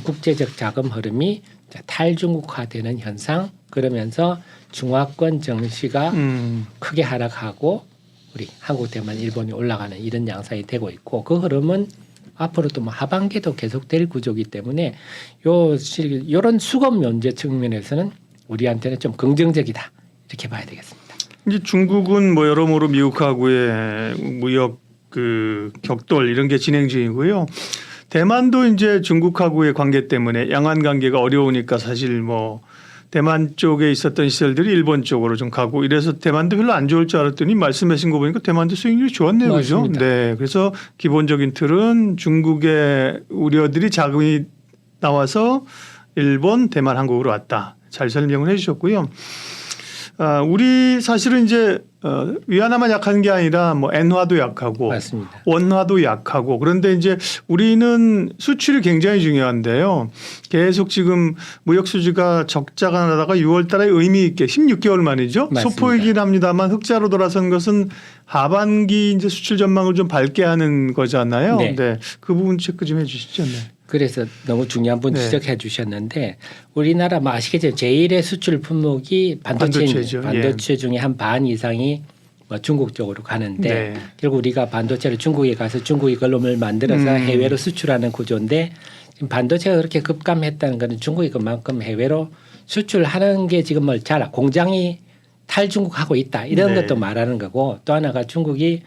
국제적 자금 흐름이 탈중국화되는 현상 그러면서 중화권 증시가 크게 하락하고 우리 한국, 대만, 일본이 올라가는 이런 양상이 되고 있고 그 흐름은 앞으로도 뭐 하반기도 계속될 구조이기 때문에 이런 수급 문제 측면에서는 우리한테는 좀 긍정적이다 이렇게 봐야 되겠습니다. 이제 중국은 뭐 여러모로 미국하고의 무역 그 격돌 이런 게 진행 중이고요. 대만도 이제 중국하고의 관계 때문에 양안 관계가 어려우니까 사실 뭐 대만 쪽에 있었던 시설들이 일본 쪽으로 좀 가고 이래서 대만도 별로 안 좋을 줄 알았더니 말씀하신 거 보니까 대만도 수익률이 좋았네요. 그죠? 맞습니다. 네. 그래서 기본적인 틀은 중국의 우려들이 자금이 나와서 일본, 대만, 한국으로 왔다. 잘 설명을 해 주셨고요. 우리 사실은 이제 위안화만 약한 게 아니라 뭐 엔화도 약하고 맞습니다. 원화도 약하고 그런데 이제 우리는 수출이 굉장히 중요한데요. 계속 지금 무역 수지가 적자가 나다가 6월 달에 의미 있게 16개월 만이죠. 맞습니다. 소폭이긴 합니다만 흑자로 돌아선 것은 하반기 이제 수출 전망을 좀 밝게 하는 거잖아요. 네. 네. 그 부분 체크 좀 해 주시죠. 네. 그래서 너무 중요한 분 네. 지적해 주셨는데 우리나라 뭐 아시겠지만 제1의 수출 품목이 반도체죠. 반도체 중에 한 반 이상이 뭐 중국 쪽으로 가는데 네. 결국 우리가 반도체를 중국에 가서 중국이 걸음을 만들어서 해외로 수출하는 구조인데 지금 반도체가 그렇게 급감했다는 것은 중국이 그만큼 해외로 수출하는 게 지금 뭐 잘 공장이 탈중국하고 있다 이런 네. 것도 말하는 거고 또 하나가 중국이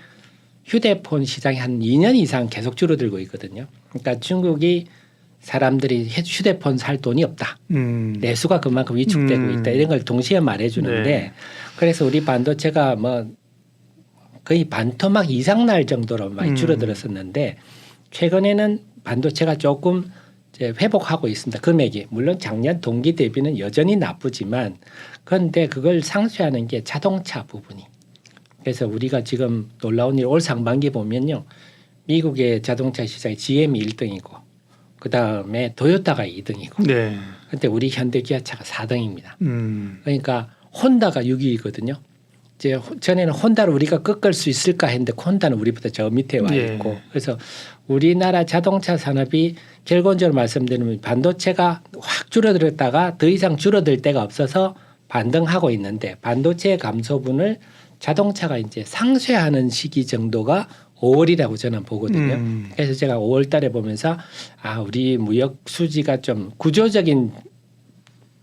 휴대폰 시장이 한 2년 이상 계속 줄어들고 있거든요. 그러니까 중국이 사람들이 휴대폰 살 돈이 없다. 내수가 그만큼 위축되고 있다. 이런 걸 동시에 말해주는데 네. 그래서 우리 반도체가 뭐 거의 반토막 이상 날 정도로 많이 줄어들었었는데 최근에는 반도체가 조금 이제 회복하고 있습니다. 금액이 물론 작년 동기 대비는 여전히 나쁘지만 그런데 그걸 상쇄하는 게 자동차 부분이. 그래서 우리가 지금 놀라운 일 올 상반기 보면요. 미국의 자동차 시장이 GM이 1등이고 그다음에 도요타가 2등이고 네. 근데 우리 현대 기아차가 4등입니다. 음. 그러니까 혼다가 6위거든요. 이제 전에는 혼다를 우리가 꺾을 수 있을까 했는데 혼다는 우리보다 저 밑에 와 예. 있고 그래서 우리나라 자동차 산업이 결론적으로 말씀드리면 반도체가 확 줄어들었다가 더 이상 줄어들 데가 없어서 반등하고 있는데 반도체 감소분을 자동차가 이제 상쇄하는 시기 정도가 5월이라고 저는 보거든요. 그래서 제가 5월 달에 보면서 우리 무역 수지가 좀 구조적인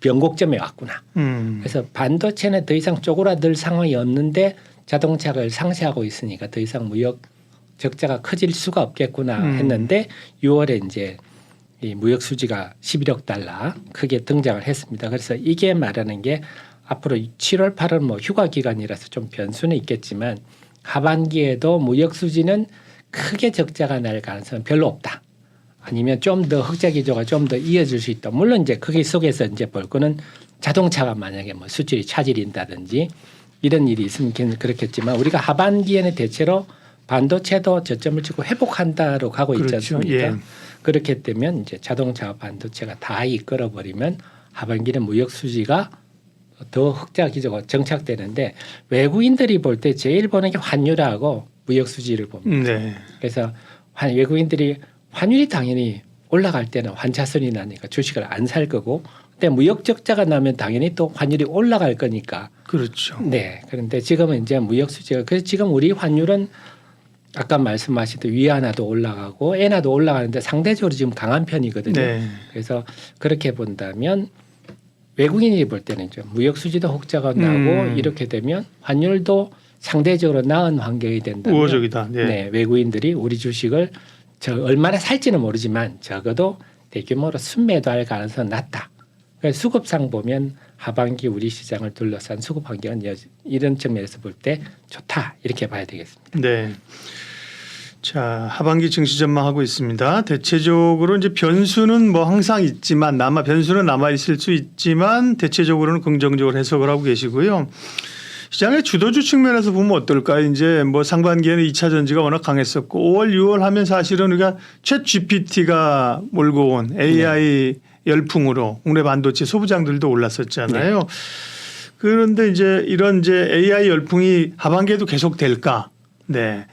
변곡점에 왔구나. 그래서 반도체는 더 이상 쪼그라들 상황이 없는데 자동차를 상쇄하고 있으니까 더 이상 무역 적자가 커질 수가 없겠구나 했는데 6월에 이제 이 무역 수지가 11억 달러 크게 등장을 했습니다. 그래서 이게 말하는 게 앞으로 7월, 8월 뭐 휴가 기간이라서 좀 변수는 있겠지만 하반기에도 무역 수지는 크게 적자가 날 가능성은 별로 없다. 아니면 좀 더 흑자 기조가 좀 더 이어질 수 있다. 물론 이제 거기 속에서 이제 볼 거는 자동차가 만약에 뭐 수출이 차질인다든지 이런 일이 있으면 그렇겠지만 우리가 하반기에는 대체로 반도체도 저점을 찍고 회복한다로 가고 있지 그렇죠. 않습니까? 예. 그렇기 때문에 이제 자동차와 반도체가 다 이끌어 버리면 하반기는 무역 수지가 더 흑자 기조가 정착되는데 외국인들이 볼 때 제일 보는 게 환율하고 무역 수지를 봅니다. 네. 그래서 외국인들이 환율이 당연히 올라갈 때는 환차선이 나니까 주식을 안 살 거고 근데 무역 적자가 나면 당연히 또 환율이 올라갈 거니까 그렇죠. 네. 그런데 지금은 이제 무역 수지가 그래서 지금 우리 환율은 아까 말씀하셨듯 위안화도 올라가고 엔화도 올라가는데 상대적으로 지금 강한 편이거든요. 네. 그래서 그렇게 본다면 외국인이 볼 때는 좀 무역 수지도 흑자가 나고 이렇게 되면 환율도 상대적으로 나은 환경이 된다면 우호적이다. 네. 네, 외국인들이 우리 주식을 얼마나 살지는 모르지만 적어도 대규모로 순매도할 가능성은 낮다. 그래서 수급상 보면 하반기 우리 시장을 둘러싼 수급 환경은 이런 측면에서 볼 때 좋다 이렇게 봐야 되겠습니다. 네. 자, 하반기 증시 전망하고 있습니다. 대체적으로 이제 변수는 뭐 항상 있지만 변수는 남아 있을 수 있지만 대체적으로는 긍정적으로 해석을 하고 계시고요. 시장의 주도주 측면에서 보면 어떨까요? 이제 뭐 상반기에는 2차 전지가 워낙 강했었고 5월, 6월 하면 사실은 우리가 챗 GPT가 몰고 온 AI 열풍으로 국내 반도체 소부장들도 올랐었잖아요. 네. 그런데 이제 이런 이제 AI 열풍이 하반기에도 계속 될까? 네.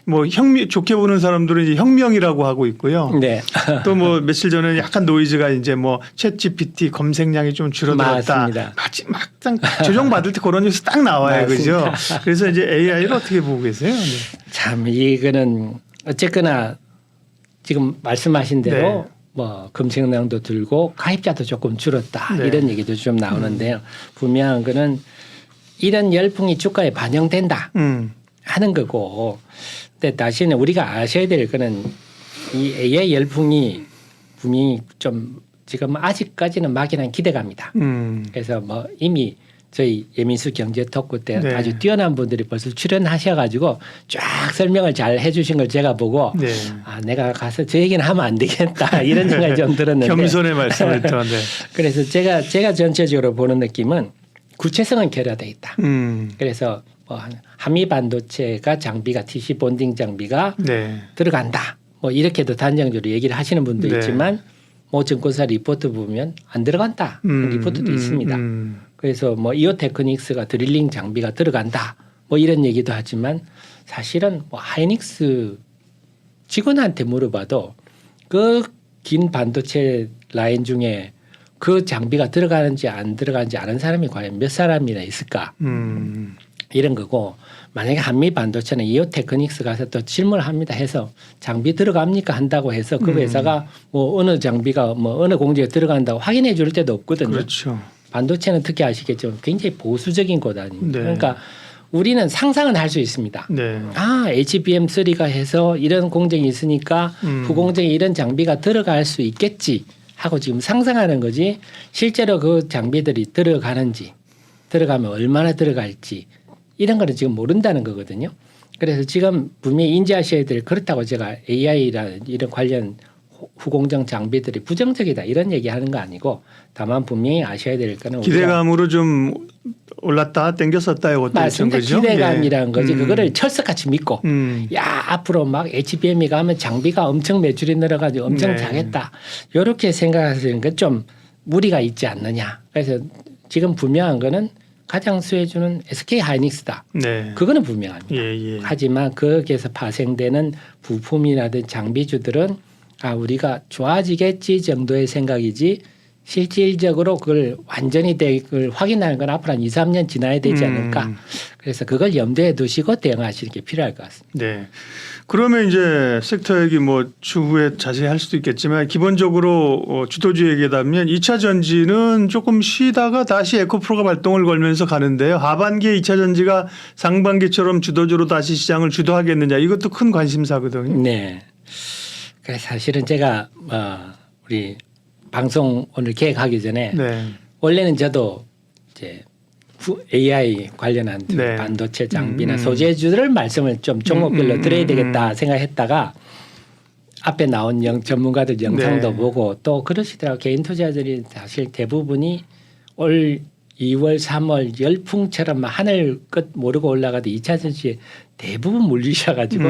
뭐 좋게 보는 사람들은 이제 혁명이라고 하고 있고요. 네. 또 뭐 며칠 전에 약간 노이즈가 이제 뭐 챗 GPT 검색량이 좀 줄어들었다. 맞습니다. 막상 조정 받을 때 그런 뉴스 딱 나와요. 그죠? 그래서 이제 AI를 어떻게 보고 계세요? 네. 참 이거는 어쨌거나 지금 말씀하신 대로 네. 뭐 검색량도 들고 가입자도 조금 줄었다 네. 이런 얘기도 좀 나오는데요. 분명한 거는 이런 열풍이 주가에 반영된다 하는 거고 근데 다시는 우리가 아셔야 될 거는 이 AI 열풍이 분명히 좀 지금 아직까지는 막연한 기대감이다. 그래서 뭐 이미 저희 예민수 경제 토크 때 네. 아주 뛰어난 분들이 벌써 출연하셔가지고 쫙 설명을 잘 해주신 걸 제가 보고 네. 아 내가 가서 저 얘기는 하면 안 되겠다 이런 생각이 좀 들었는데 겸손의 말씀을 또. 네. 그래서 제가 전체적으로 보는 느낌은 구체성은 결여돼 있다. 그래서 뭐 한미 반도체가 장비가 TC 본딩 장비가 네. 들어간다. 뭐 이렇게도 단정적으로 얘기를 하시는 분도 네. 있지만 뭐 증권사 리포트 보면 안 들어간다. 리포트도 있습니다. 그래서 뭐 이오 테크닉스가 드릴링 장비가 들어간다. 뭐 이런 얘기도 하지만 사실은 뭐 하이닉스 직원한테 물어봐도 그 긴 반도체 라인 중에 그 장비가 들어가는지 안 들어가는지 아는 사람이 과연 몇 사람이나 있을까? 이런 거고 만약에 한미 반도체는 이오 테크닉스 가서 또 질문을 합니다 해서 장비 들어갑니까 한다고 해서 그 회사가 뭐 어느 장비가 뭐 어느 공장에 들어간다고 확인해 줄 때도 없거든요. 그렇죠. 반도체는 특히 아시겠지만 굉장히 보수적인 곳 아닙니까? 네. 그러니까 우리는 상상은 할 수 있습니다. 네. 아 HBM3가 해서 이런 공정이 있으니까 후공정에 이런 장비가 들어갈 수 있겠지 하고 지금 상상하는 거지 실제로 그 장비들이 들어가는지 들어가면 얼마나 들어갈지 이런 거는 지금 모른다는 거거든요. 그래서 지금 분명히 인지하셔야 될 그렇다고 제가 AI라는 이런 관련 후공정 장비들이 부정적이다 이런 얘기하는 거 아니고 다만 분명히 아셔야 될 거는 기대감으로 좀 올랐다 땡겼었다 이것도 있는 맞습니다. 거죠. 기대감이라는 예. 거지. 그거를 철석같이 믿고 야 앞으로 막 HBM이 가면 장비가 엄청 매출이 늘어가지고 엄청 네. 잘했다. 이렇게 생각하시는 건 좀 무리가 있지 않느냐. 그래서 지금 분명한 거는 가장 수혜주는 SK 하이닉스다. 네. 그거는 분명합니다. 예. 하지만 거기에서 파생되는 부품이라든 장비주들은 아 우리가 좋아지겠지 정도의 생각이지 실질적으로 그걸 완전히 그걸 확인하는 건 앞으로 한 2, 3년 지나야 되지 않을까. 그래서 그걸 염두에 두시고 대응하시는 게 필요할 것 같습니다. 네. 그러면 이제 섹터 얘기 뭐 추후에 자세히 할 수도 있겠지만 기본적으로 주도주 얘기하면 2차 전지는 조금 쉬다가 다시 에코프로가 발동을 걸면서 가는데요. 하반기에 2차 전지가 상반기처럼 주도주로 다시 시장을 주도하겠느냐 이것도 큰 관심사거든요. 네. 그래서 사실은 제가 우리 방송 오늘 계획하기 전에 네. 원래는 저도 이제 AI 관련한 네. 반도체 장비나 소재주들 말씀을 좀 종목별로 드려야 되겠다 생각했다가 앞에 나온 전문가들 영상도 네. 보고 또 그러시더라고요. 개인 투자자들이 사실 대부분이 올 2월, 3월 열풍처럼 막 하늘 끝 모르고 올라가도 2차 전지에 대부분 물리셔가지고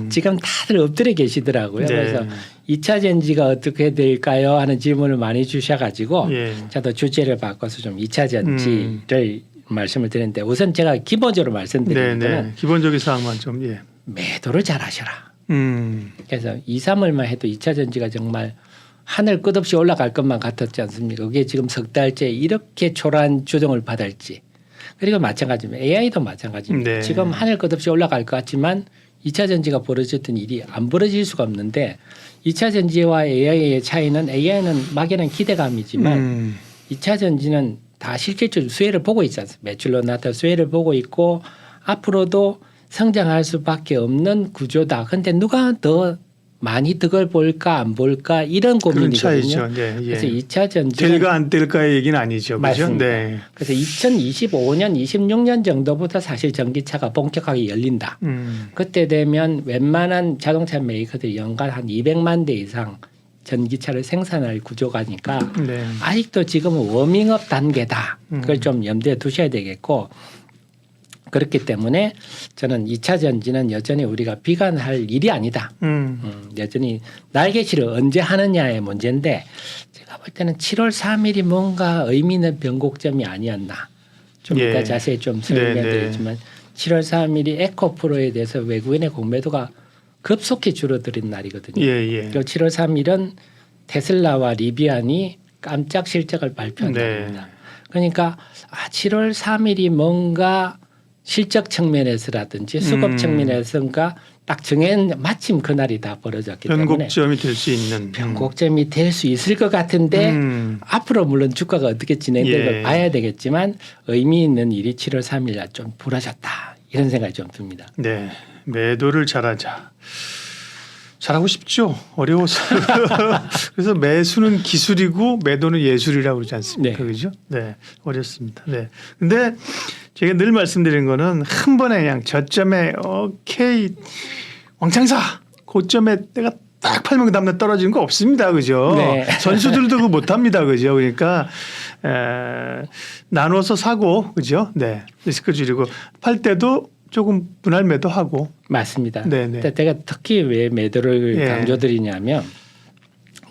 지금 다들 엎드려 계시더라고요. 네. 그래서 2차 전지가 어떻게 될까요? 하는 질문을 많이 주셔가지고 예. 저도 주제를 바꿔서 좀 2차 전지를 말씀을 드렸는데 우선 제가 기본적으로 말씀드리는 네. 거는 네. 기본적인 사항만 좀 예. 매도를 잘 하셔라. 그래서 2, 3월만 해도 2차 전지가 정말 하늘 끝없이 올라갈 것만 같았지 않습니까? 그게 지금 석 달째 이렇게 초라한 조정을 받을지. 그리고 마찬가지입니다. AI도 마찬가지입니다. 네. 지금 하늘 끝없이 올라갈 것 같지만 2차 전지가 벌어졌던 일이 안 벌어질 수가 없는데 2차 전지와 AI의 차이는 AI는 막연한 기대감이지만 2차 전지는 다 실질적으로 수혜를 보고 있지 않습니까? 매출로 나타난 수혜를 보고 있고 앞으로도 성장할 수밖에 없는 구조다. 그런데 누가 더 많이 득을 볼까 안 볼까 이런 그런 고민이거든요. 차이죠. 네. 예. 그래서 2차 전지는 될까 안 될까의 얘기는 아니죠. 그죠? 맞습니다. 네. 그래서 2025년, 26년 정도부터 사실 전기차가 본격하게 열린다. 그때 되면 웬만한 자동차 메이커들이 연간 한 200만 대 이상 전기차를 생산할 구조가니까 네. 아직도 지금은 워밍업 단계다. 그걸 좀 염두에 두셔야 되겠고 그렇기 때문에 저는 2차 전지는 여전히 우리가 비관할 일이 아니다. 여전히 날개질을 언제 하느냐의 문제인데 제가 볼 때는 7월 3일이 뭔가 의미 있는 변곡점이 아니었나. 좀 예. 이따 자세히 좀 설명해 드리지만 7월 3일이 에코프로에 대해서 외국인의 공매도가 급속히 줄어드는 날이거든요. 예. 그리고 7월 3일은 테슬라와 리비안이 깜짝 실적을 발표한 네. 날입니다. 그러니까 7월 3일이 뭔가 실적 측면에서라든지 수급 측면에서인가 딱 정한 마침 그날이 다 벌어졌기 때문에 변곡점이 될 수 있는 변곡점이 될 수 있을 것 같은데 앞으로 물론 주가가 어떻게 진행될 걸 예. 봐야 되겠지만 의미 있는 일이 7월 3일 날 좀 벌어졌다 이런 생각이 좀 듭니다. 네. 매도를 잘하자. 잘하고 싶죠. 어려워서. 그래서 매수는 기술이고 매도는 예술이라고 그러지 않습니까? 네. 그죠? 네. 어렵습니다. 네. 근데 제가 늘 말씀드린 거는 한 번에 그냥 저점에 오케이 왕창사 고점에 내가 딱 팔면 그 다음날 떨어지는 거 없습니다. 그죠? 네. 선수들도 그거 못 합니다. 그죠? 그러니까 나눠서 사고 그죠? 네. 리스크 줄이고 팔 때도 조금 분할 매도하고 맞습니다. 네네. 근데 제가 특히 왜 매도를 예. 강조드리냐면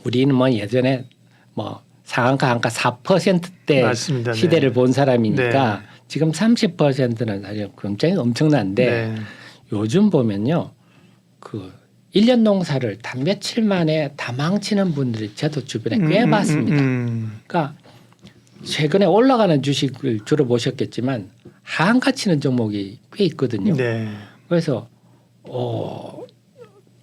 우리는 뭐 예전에 뭐 상한가 한가 4%대 맞습니다. 시대를 네. 본 사람이니까 네. 지금 30%는 사실 굉장히 엄청난데 네. 요즘 보면요. 그 1년 농사를 단 며칠 만에 다 망치는 분들이 저도 주변에 꽤 봤습니다. 그러니까 최근에 올라가는 주식을 주로 보셨겠지만 하한가 치는 종목이 꽤 있거든요. 네. 그래서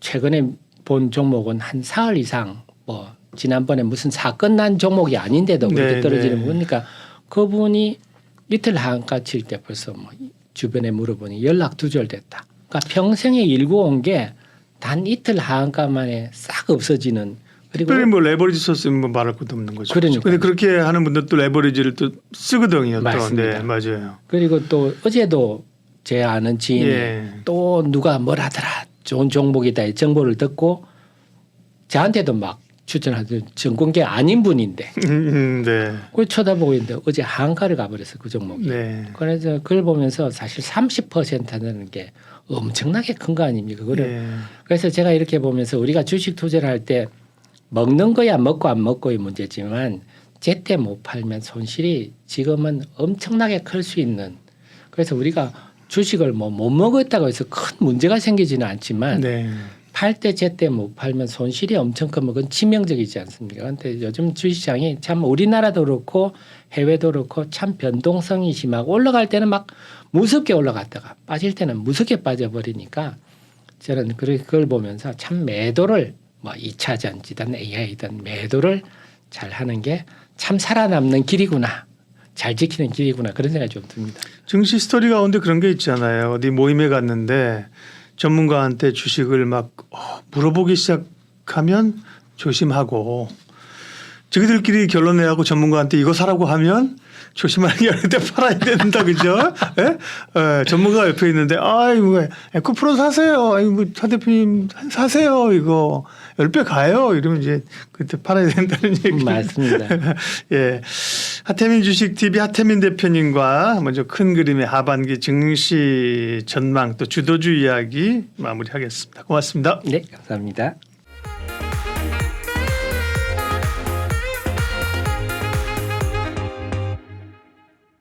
최근에 본 종목은 한 사흘 이상 뭐 지난번에 무슨 사건 난 종목이 아닌데도 그렇게 네, 떨어지는 네. 거니까 그분이 이틀 하한가 칠 때 벌써 뭐 주변에 물어보니 연락 두절됐다. 그러니까 평생에 일구 온 게 단 이틀 하한가 만에 싹 없어지는 그리고 특별히 뭐 레버리지 썼으면 뭐 말할 것도 없는 거죠. 그러니까요. 근데 그렇게 하는 분들 또 레버리지를 또 쓰거든요. 또. 맞습니다. 네, 맞아요. 그리고 또 어제도 제 아는 지인이 예. 또 누가 뭘 하더라 좋은 종목이다 이 정보를 듣고 저한테도 막 추천하던 정권계 아닌 분인데 네. 그걸 쳐다보고 있는데 어제 한가를 가버렸어 그 종목이. 네. 그래서 그걸 보면서 사실 30%는 게 엄청나게 큰 거 아닙니까? 그거를 예. 그래서 제가 이렇게 보면서 우리가 주식 투자를 할 때 먹는 거야 먹고 안 먹고의 문제지만 제때 못 팔면 손실이 지금은 엄청나게 클 수 있는 그래서 우리가 주식을 뭐 못 먹었다고 해서 큰 문제가 생기지는 않지만 네. 팔 때 제때 못 팔면 손실이 엄청 크면 그건 치명적이지 않습니까? 그런데 요즘 주식시장이 참 우리나라도 그렇고 해외도 그렇고 참 변동성이 심하고 올라갈 때는 막 무섭게 올라갔다가 빠질 때는 무섭게 빠져버리니까 저는 그걸 보면서 참 매도를 뭐 2차 전지든 AI든 매도를 잘 하는 게 참 살아남는 길이구나. 잘 지키는 길이구나. 그런 생각이 좀 듭니다. 증시 스토리 가운데 그런 게 있잖아요. 어디 모임에 갔는데 전문가한테 주식을 막 물어보기 시작하면 조심하고 자기들끼리 결론 내하고 전문가한테 이거 사라고 하면 조심하는 게 아닌데 팔아야 된다 그죠? 예? 전문가가 옆에 있는데 아이고 에코프로 사세요. 아이고 차 대표님 사세요. 이거 10배 가요. 이러면 이제 그때 팔아야 된다는 얘기. 맞습니다. 예. 하태민 주식TV 하태민 대표님과 먼저 큰 그림의 하반기 증시 전망 또 주도주 이야기 마무리하겠습니다. 고맙습니다. 네, 감사합니다.